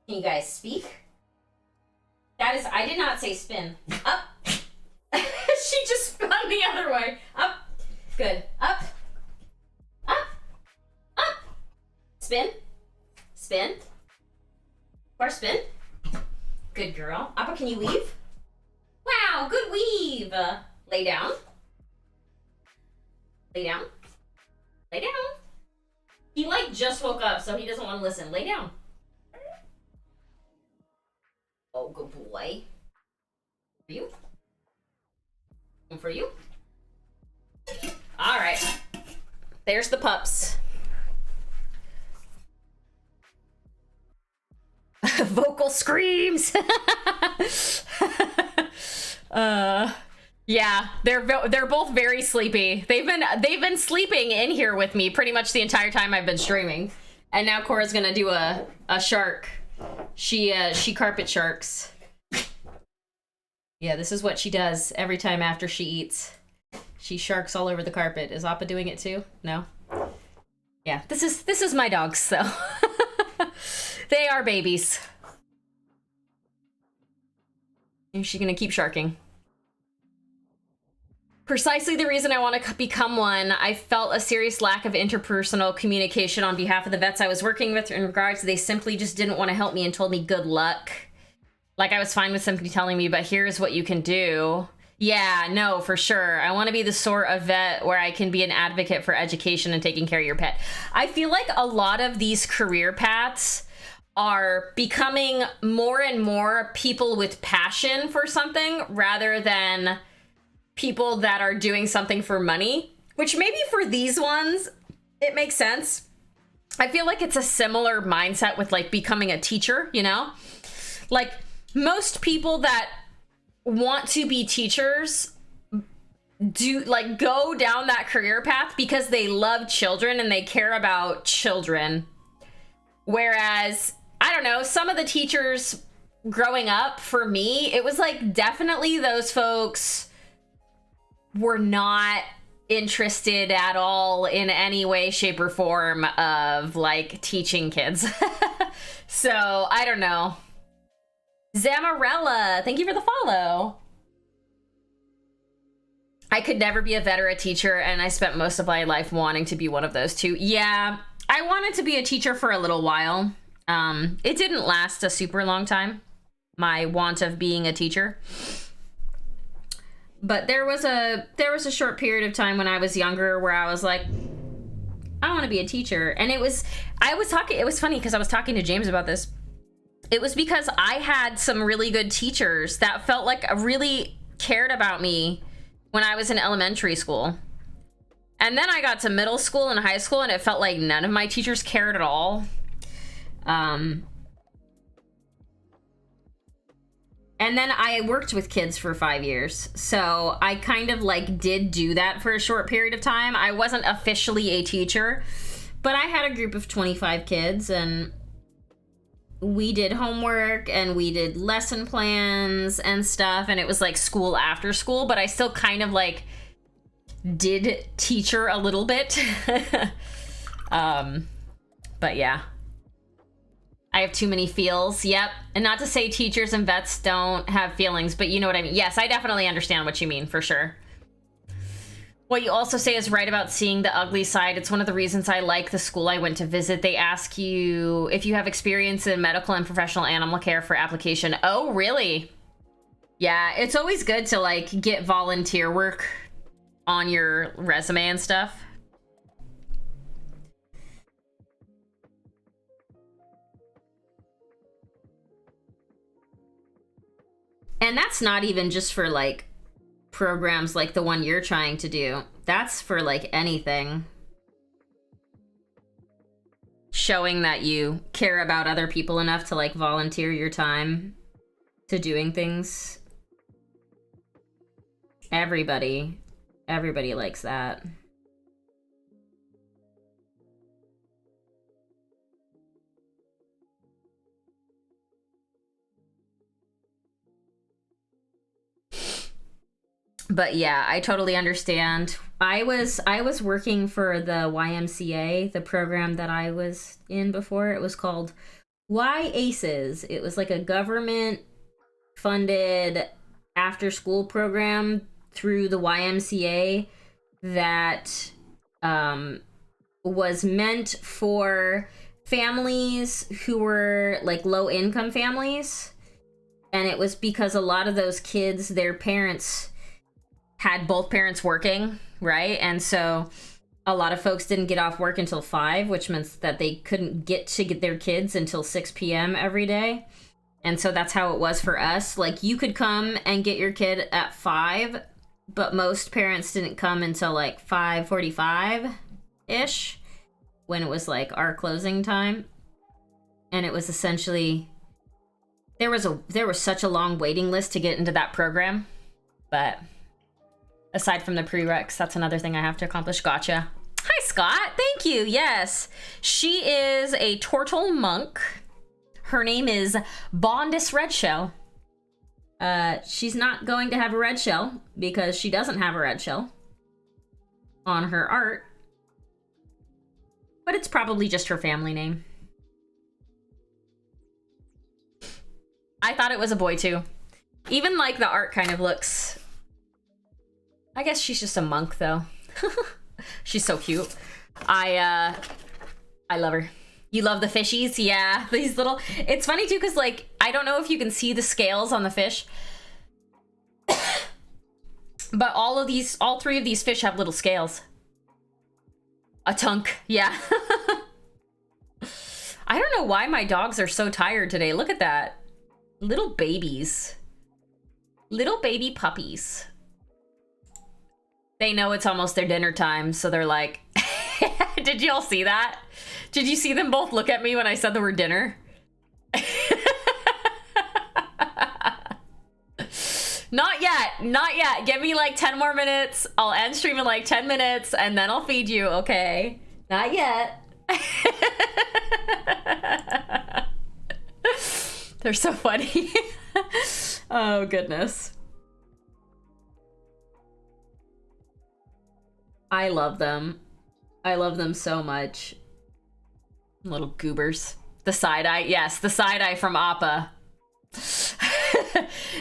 A: Can you guys speak? I did not say spin. Up. She just spun the other way. Up. Good. Up. Spin. Or spin. Good girl. Appa, can you weave? Wow, good weave. Lay down. He like just woke up, so he doesn't want to listen. Lay down. Oh, good boy. For you. And for you. All right. There's the pups. Vocal screams. Yeah, they're both very sleepy. They've been sleeping in here with me pretty much the entire time I've been streaming. And now Cora's gonna do a shark. She carpet sharks. Yeah, this is what she does every time after she eats. She sharks all over the carpet. Is Appa doing it too? No. Yeah, this is my dogs, so they are babies. Is she gonna keep sharking? Precisely the reason I want to become one. I felt a serious lack of interpersonal communication on behalf of the vets I was working with in regards to they simply just didn't want to help me and told me good luck. Like I was fine with somebody telling me, but here's what you can do. Yeah, no, for sure. I want to be the sort of vet where I can be an advocate for education and taking care of your pet. I feel like a lot of these career paths are becoming more and more people with passion for something rather than people that are doing something for money, which maybe for these ones, it makes sense. I feel like it's a similar mindset with like becoming a teacher, you know? Like most people that want to be teachers do like go down that career path because they love children and they care about children. Whereas, I don't know, some of the teachers growing up for me, it was like definitely those folks were not interested at all in any way, shape, or form of like teaching kids. So I don't know. Zamarella, thank you for the follow. I could never be a vet or a teacher, and I spent most of my life wanting to be one of those two. Yeah, I wanted to be a teacher for a little while. It didn't last a super long time, my want of being a teacher. But there was a short period of time when I was younger where I was like, I want to be a teacher. And it was funny because I was talking to James about this. It was because I had some really good teachers that felt like really cared about me when I was in elementary school. And then I got to middle school and high school, and it felt like none of my teachers cared at all. And then I worked with kids for 5 years. So I kind of like did do that for a short period of time. I wasn't officially a teacher, but I had a group of 25 kids, and we did homework and we did lesson plans and stuff. And it was like school after school, but I still kind of like did teacher a little bit. But yeah, I have too many feels. Yep. And not to say teachers and vets don't have feelings, but you know what I mean. Yes, I definitely understand what you mean, for sure. What you also say is right about seeing the ugly side. It's one of the reasons I like the school I went to visit. They ask you if you have experience in medical and professional animal care for application. Oh, really? Yeah, it's always good to like get volunteer work on your resume and stuff. And that's not even just for like programs like the one you're trying to do. That's for like anything. Showing that you care about other people enough to like volunteer your time to doing things. Everybody likes that. But yeah, I totally understand. I was working for the YMCA, the program that I was in before. It was called Y Aces. It was like a government funded after school program through the YMCA that was meant for families who were like low income families. And it was because a lot of those kids, their parents had both parents working, right? And so a lot of folks didn't get off work until 5, which means that they couldn't get their kids until 6 p.m. every day. And so that's how it was for us. Like, you could come and get your kid at 5, but most parents didn't come until like 5:45-ish, when it was like our closing time. And it was essentially, there was such a long waiting list to get into that program. But aside from the prereqs, that's another thing I have to accomplish. Gotcha. Hi, Scott. Thank you. Yes. She is a turtle monk. Her name is Bondus Redshell. She's not going to have a red shell because she doesn't have a red shell on her art. But it's probably just her family name. I thought it was a boy too. Even like the art kind of looks... I guess she's just a monk though. She's so cute. I love her. You love the fishies? Yeah, these little... It's funny too, because like, I don't know if you can see the scales on the fish. But all 3 of these fish have little scales. A tunk, yeah. I don't know why my dogs are so tired today. Look at that. Little babies. Little baby puppies. They know it's almost their dinner time, so they're like... Did you all see that? Did you see them both look at me when I said the word dinner? Not yet, not yet. Give me like 10 more minutes. I'll end stream in like 10 minutes and then I'll feed you, okay? Not yet. They're so funny. Oh, goodness. I love them. I love them so much. Little goobers. The side-eye. Yes, the side-eye from Appa.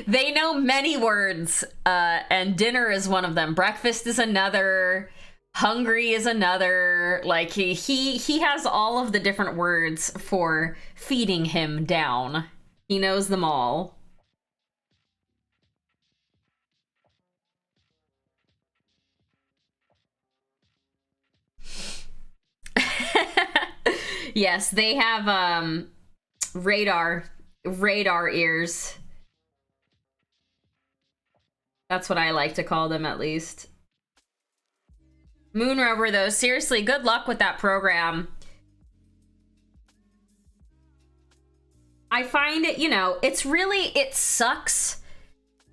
A: They know many words, and dinner is one of them. Breakfast is another. Hungry is another. Like, he has all of the different words for feeding him down. He knows them all. Yes, they have radar ears. That's what I like to call them, at least. Moon Rover, though, seriously, good luck with that program. I find it, you know, it sucks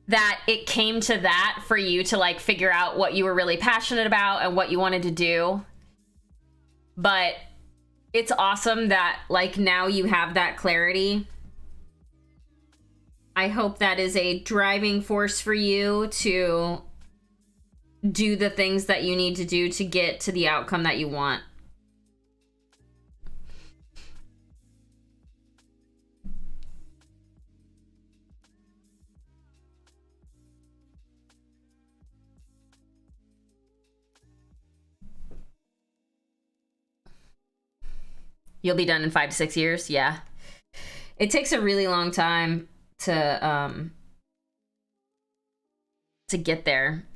A: that it came to that for you to like figure out what you were really passionate about and what you wanted to do. But it's awesome that like now you have that clarity. I hope that is a driving force for you to do the things that you need to do to get to the outcome that you want. You'll be done in 5 to 6 years. Yeah. It takes a really long time to get there.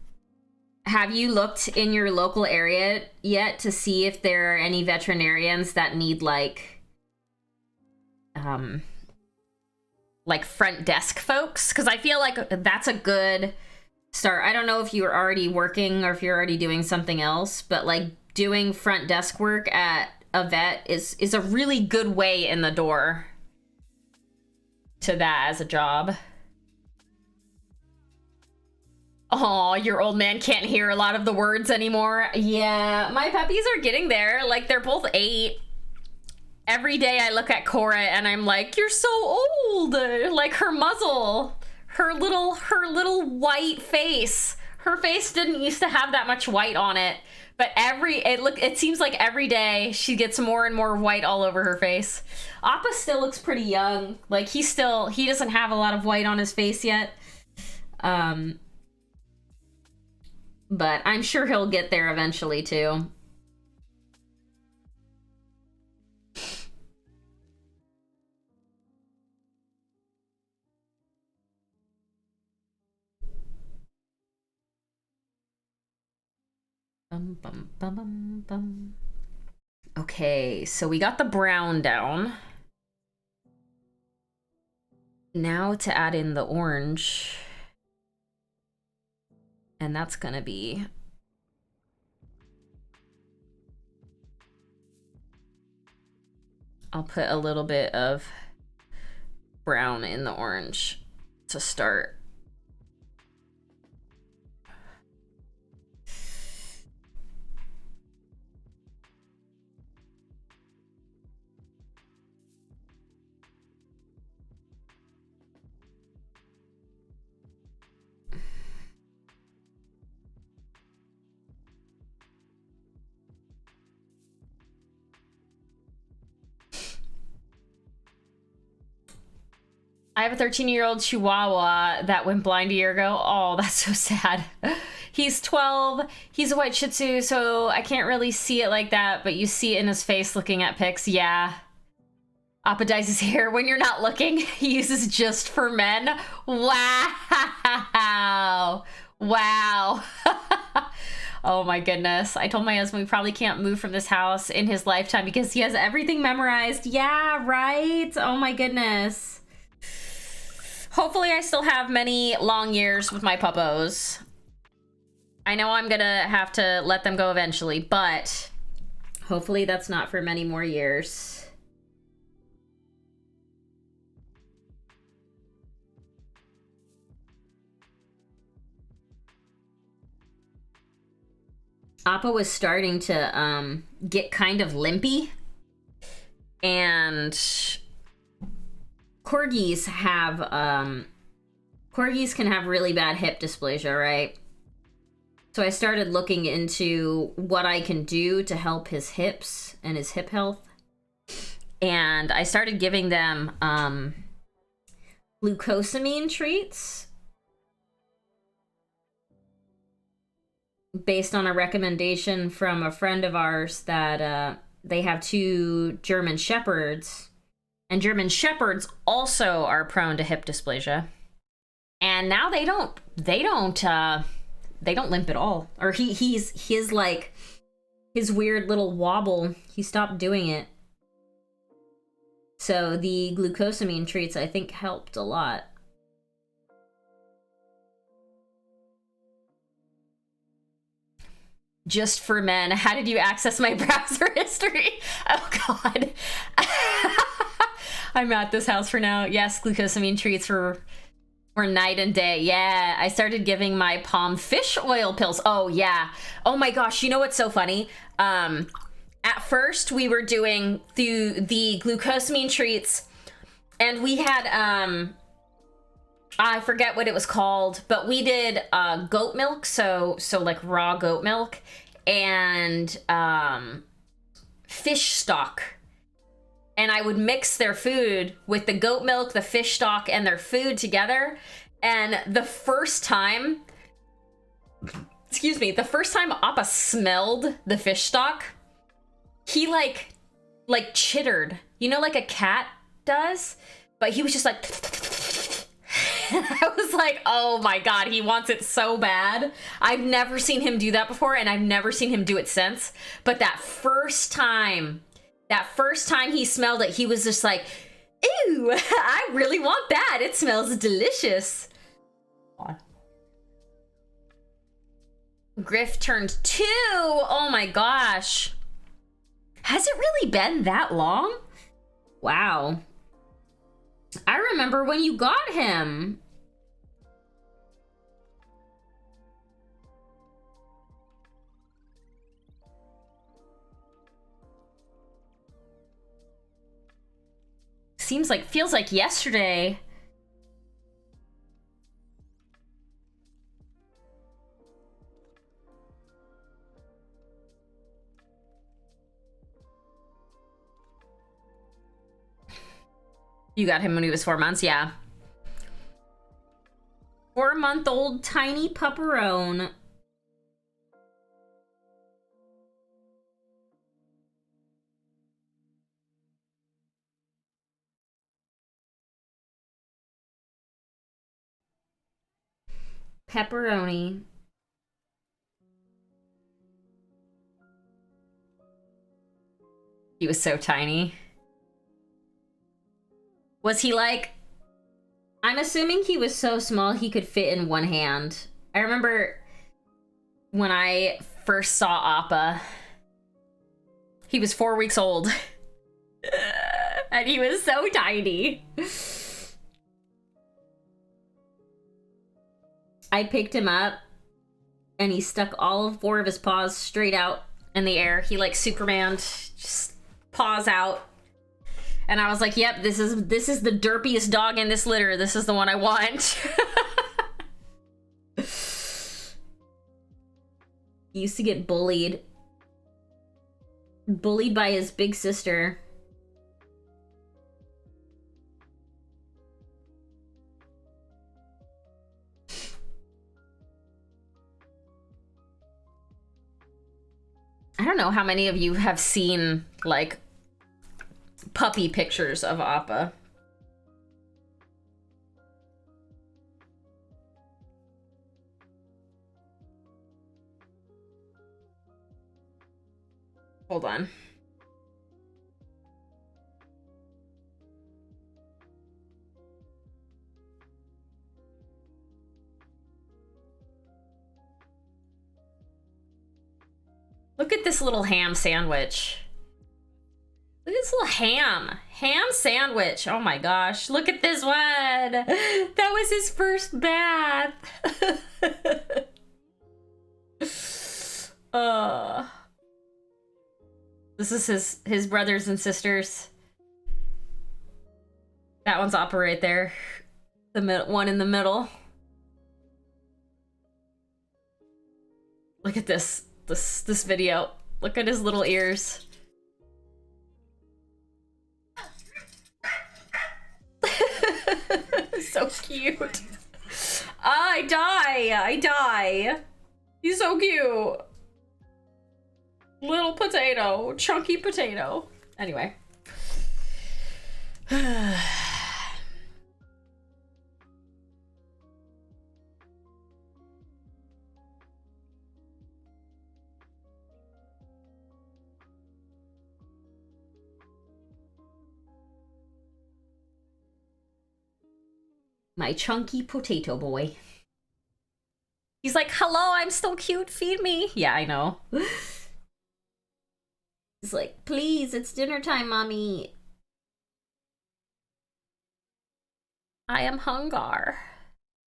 A: Have you looked in your local area yet to see if there are any veterinarians that need like front desk folks? Because I feel like that's a good start. I don't know if you're already working or if you're already doing something else, but like doing front desk work at a vet is a really good way in the door to that as a job. Oh, your old man can't hear a lot of the words anymore. Yeah, my puppies are getting there. Like, they're both 8. Every day I look at Cora and I'm like, you're so old. Like, her muzzle, her little white face. Her face didn't used to have that much white on it. But it seems like every day she gets more and more white all over her face. Appa still looks pretty young. Like, he doesn't have a lot of white on his face yet. But I'm sure he'll get there eventually too. Bum, bum, bum, bum, bum. Okay, so we got the brown down. Now to add in the orange. And that's gonna be... I'll put a little bit of brown in the orange to start. I have a 13-year-old Chihuahua that went blind a year ago. Oh, that's so sad. He's 12. He's a white Shih Tzu, so I can't really see it like that, but you see it in his face looking at pics. Yeah. Appa dyes his hair when you're not looking. He uses just for men. Wow. Wow. Oh my goodness. I told my husband we probably can't move from this house in his lifetime because he has everything memorized. Yeah, right? Oh my goodness. Hopefully I still have many long years with my puppos. I know I'm gonna have to let them go eventually, but hopefully that's not for many more years. Appa was starting to get kind of limpy, and corgis can have really bad hip dysplasia, right? So I started looking into what I can do to help his hips and his hip health. And I started giving them glucosamine treats based on a recommendation from a friend of ours that they have 2 German Shepherds. And German Shepherds also are prone to hip dysplasia. And now they don't limp at all. Or his weird little wobble, he stopped doing it. So the glucosamine treats, I think, helped a lot. Just for men. How did you access my browser history? Oh God. I'm at this house for now. Yes, glucosamine treats were night and day. Yeah, I started giving my Palm fish oil pills. Oh yeah. Oh my gosh, you know what's so funny? At first we were doing the glucosamine treats, and we had I forget what it was called, but we did goat milk, so like raw goat milk, and fish stock. And I would mix their food with the goat milk, the fish stock, and their food together. And the first time Appa smelled the fish stock, he like chittered, you know, like a cat does, but he was just like, I was like, oh my God, he wants it so bad. I've never seen him do that before, and I've never seen him do it since. But that first time he smelled it, he was just like, ew, I really want that. It smells delicious. Griff turned 2. Oh my gosh. Has it really been that long? Wow. I remember when you got him. Feels like yesterday. You got him when he was 4 months, yeah. 4-month-old tiny pupperone. Pepperoni. He was so tiny. Was he like... I'm assuming he was so small he could fit in one hand. I remember when I first saw Appa, he was 4 weeks old. And he was so tiny. I picked him up, and he stuck all 4 of his paws straight out in the air. He like Superman, just paws out. And I was like, yep, this is the derpiest dog in this litter. This is the one I want. He used to get bullied. Bullied by his big sister. I don't know how many of you have seen, like, puppy pictures of Appa. Hold on. Look at this little ham sandwich. Look at this little ham sandwich. Oh my gosh, look at this one. That was his first bath. This is his brothers and sisters. That one's Appa right there. The one in the middle. Look at this video. Look at his little ears. So cute. I die. He's so cute. Little potato, chunky potato. Anyway. My chunky potato boy. He's like, hello, I'm still cute, feed me. Yeah, I know. He's like, please, it's dinner time, mommy. I am hungar.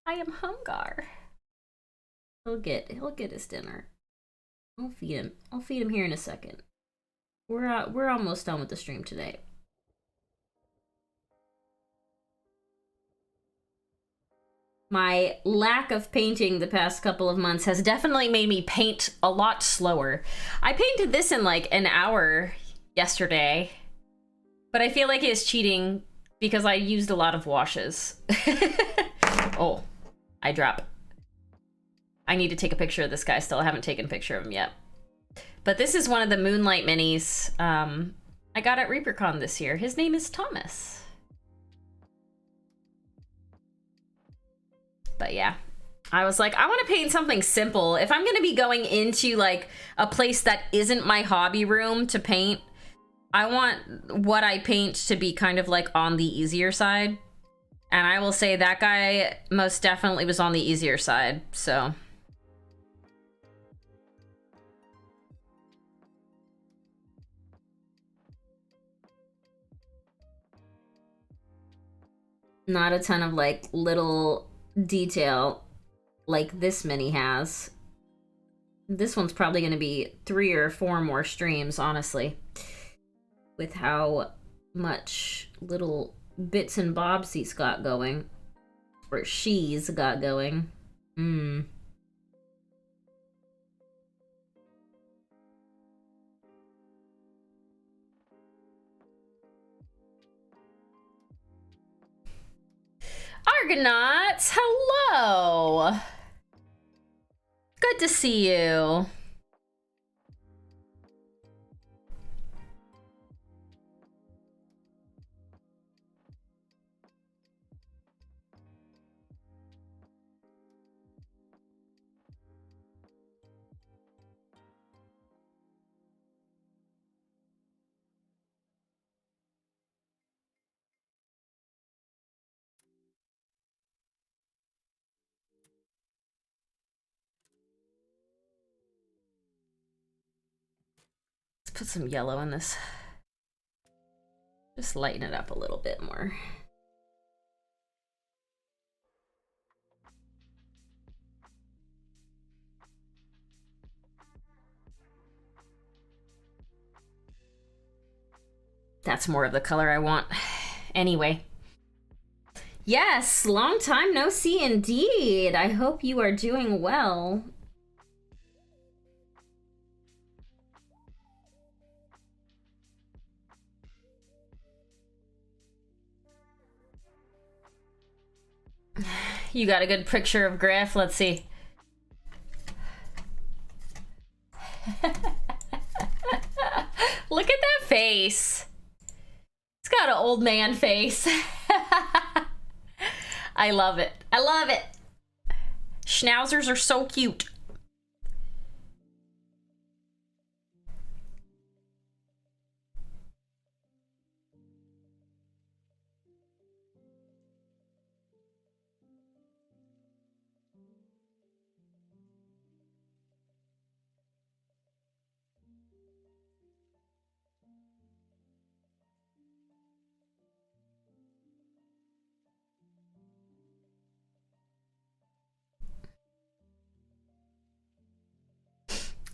A: I am hungar. He'll get his dinner. I'll feed him. I'll feed him here in a second. We're almost done with the stream today. My lack of painting the past couple of months has definitely made me paint a lot slower. I painted this in like an hour yesterday, but I feel like it's cheating because I used a lot of washes. Oh, I drop. I need to take a picture of this guy still. I haven't taken a picture of him yet. But this is one of the Moonlight minis I got at ReaperCon this year. His name is Thomas. But yeah, I was like, I want to paint something simple. If I'm going to be going into like a place that isn't my hobby room to paint, I want what I paint to be kind of like on the easier side. And I will say that guy most definitely was on the easier side, so. Not a ton of like little detail like this mini has. This one's probably going to be 3 or 4 more streams, honestly, with how much little bits and bobs he's got going, or she's got going. Argonauts, hello. Good to see you. Let's put some yellow in this. Just lighten it up a little bit more. That's more of the color I want. Anyway. Yes, long time no see indeed. I hope you are doing well. You got a good picture of Griff? Let's see. Look at that face. It's got an old man face. I love it. I love it. Schnauzers are so cute.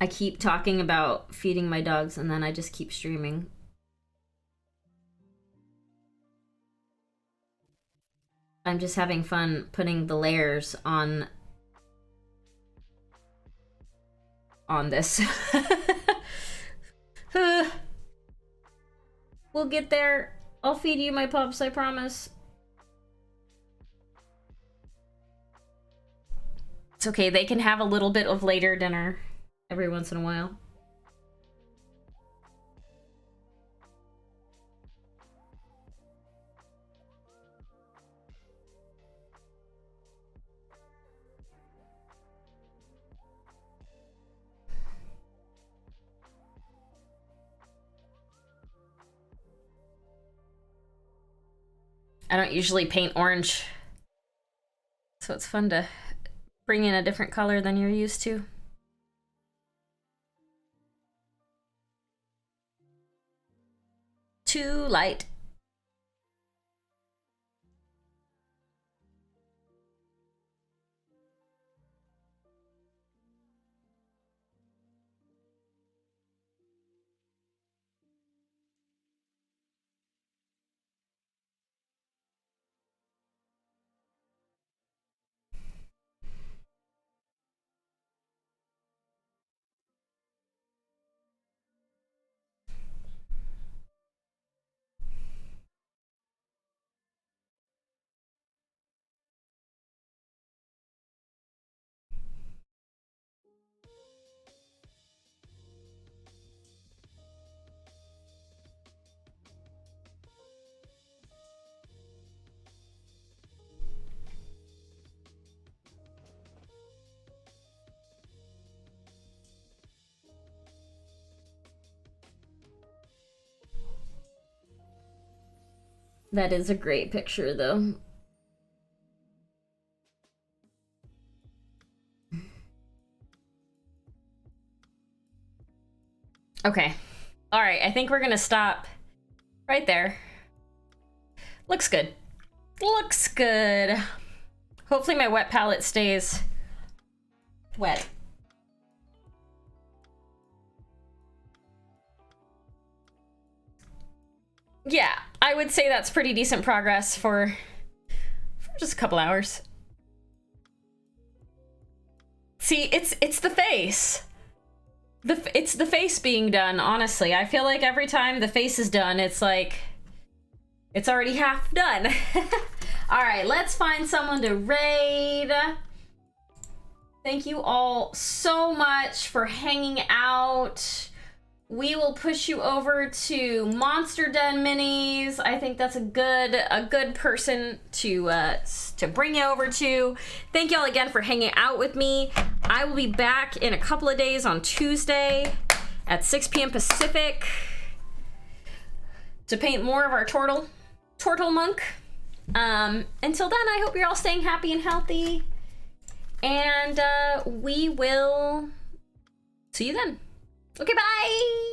A: I keep talking about feeding my dogs and then I just keep streaming. I'm just having fun putting the layers on this. We'll get there. I'll feed you my pups, I promise. It's okay, they can have a little bit of later dinner every once in a while. I don't usually paint orange, so it's fun to bring in a different color than you're used to. Too light. That is a great picture, though. Okay. All right, I think we're gonna stop right there. Looks good. Looks good. Hopefully my wet palette stays wet. Yeah, I would say that's pretty decent progress for just a couple hours. See, it's the face. It's the face being done, honestly. I feel like every time the face is done, it's like, it's already half done. All right, let's find someone to raid. Thank you all so much for hanging out. We will push you over to Monster Den Minis. I think that's a good person to bring you over to. Thank y'all again for hanging out with me. I will be back in a couple of days on Tuesday at 6 p.m. Pacific to paint more of our turtle monk. Until then, I hope you're all staying happy and healthy, and we will see you then. Okay, bye!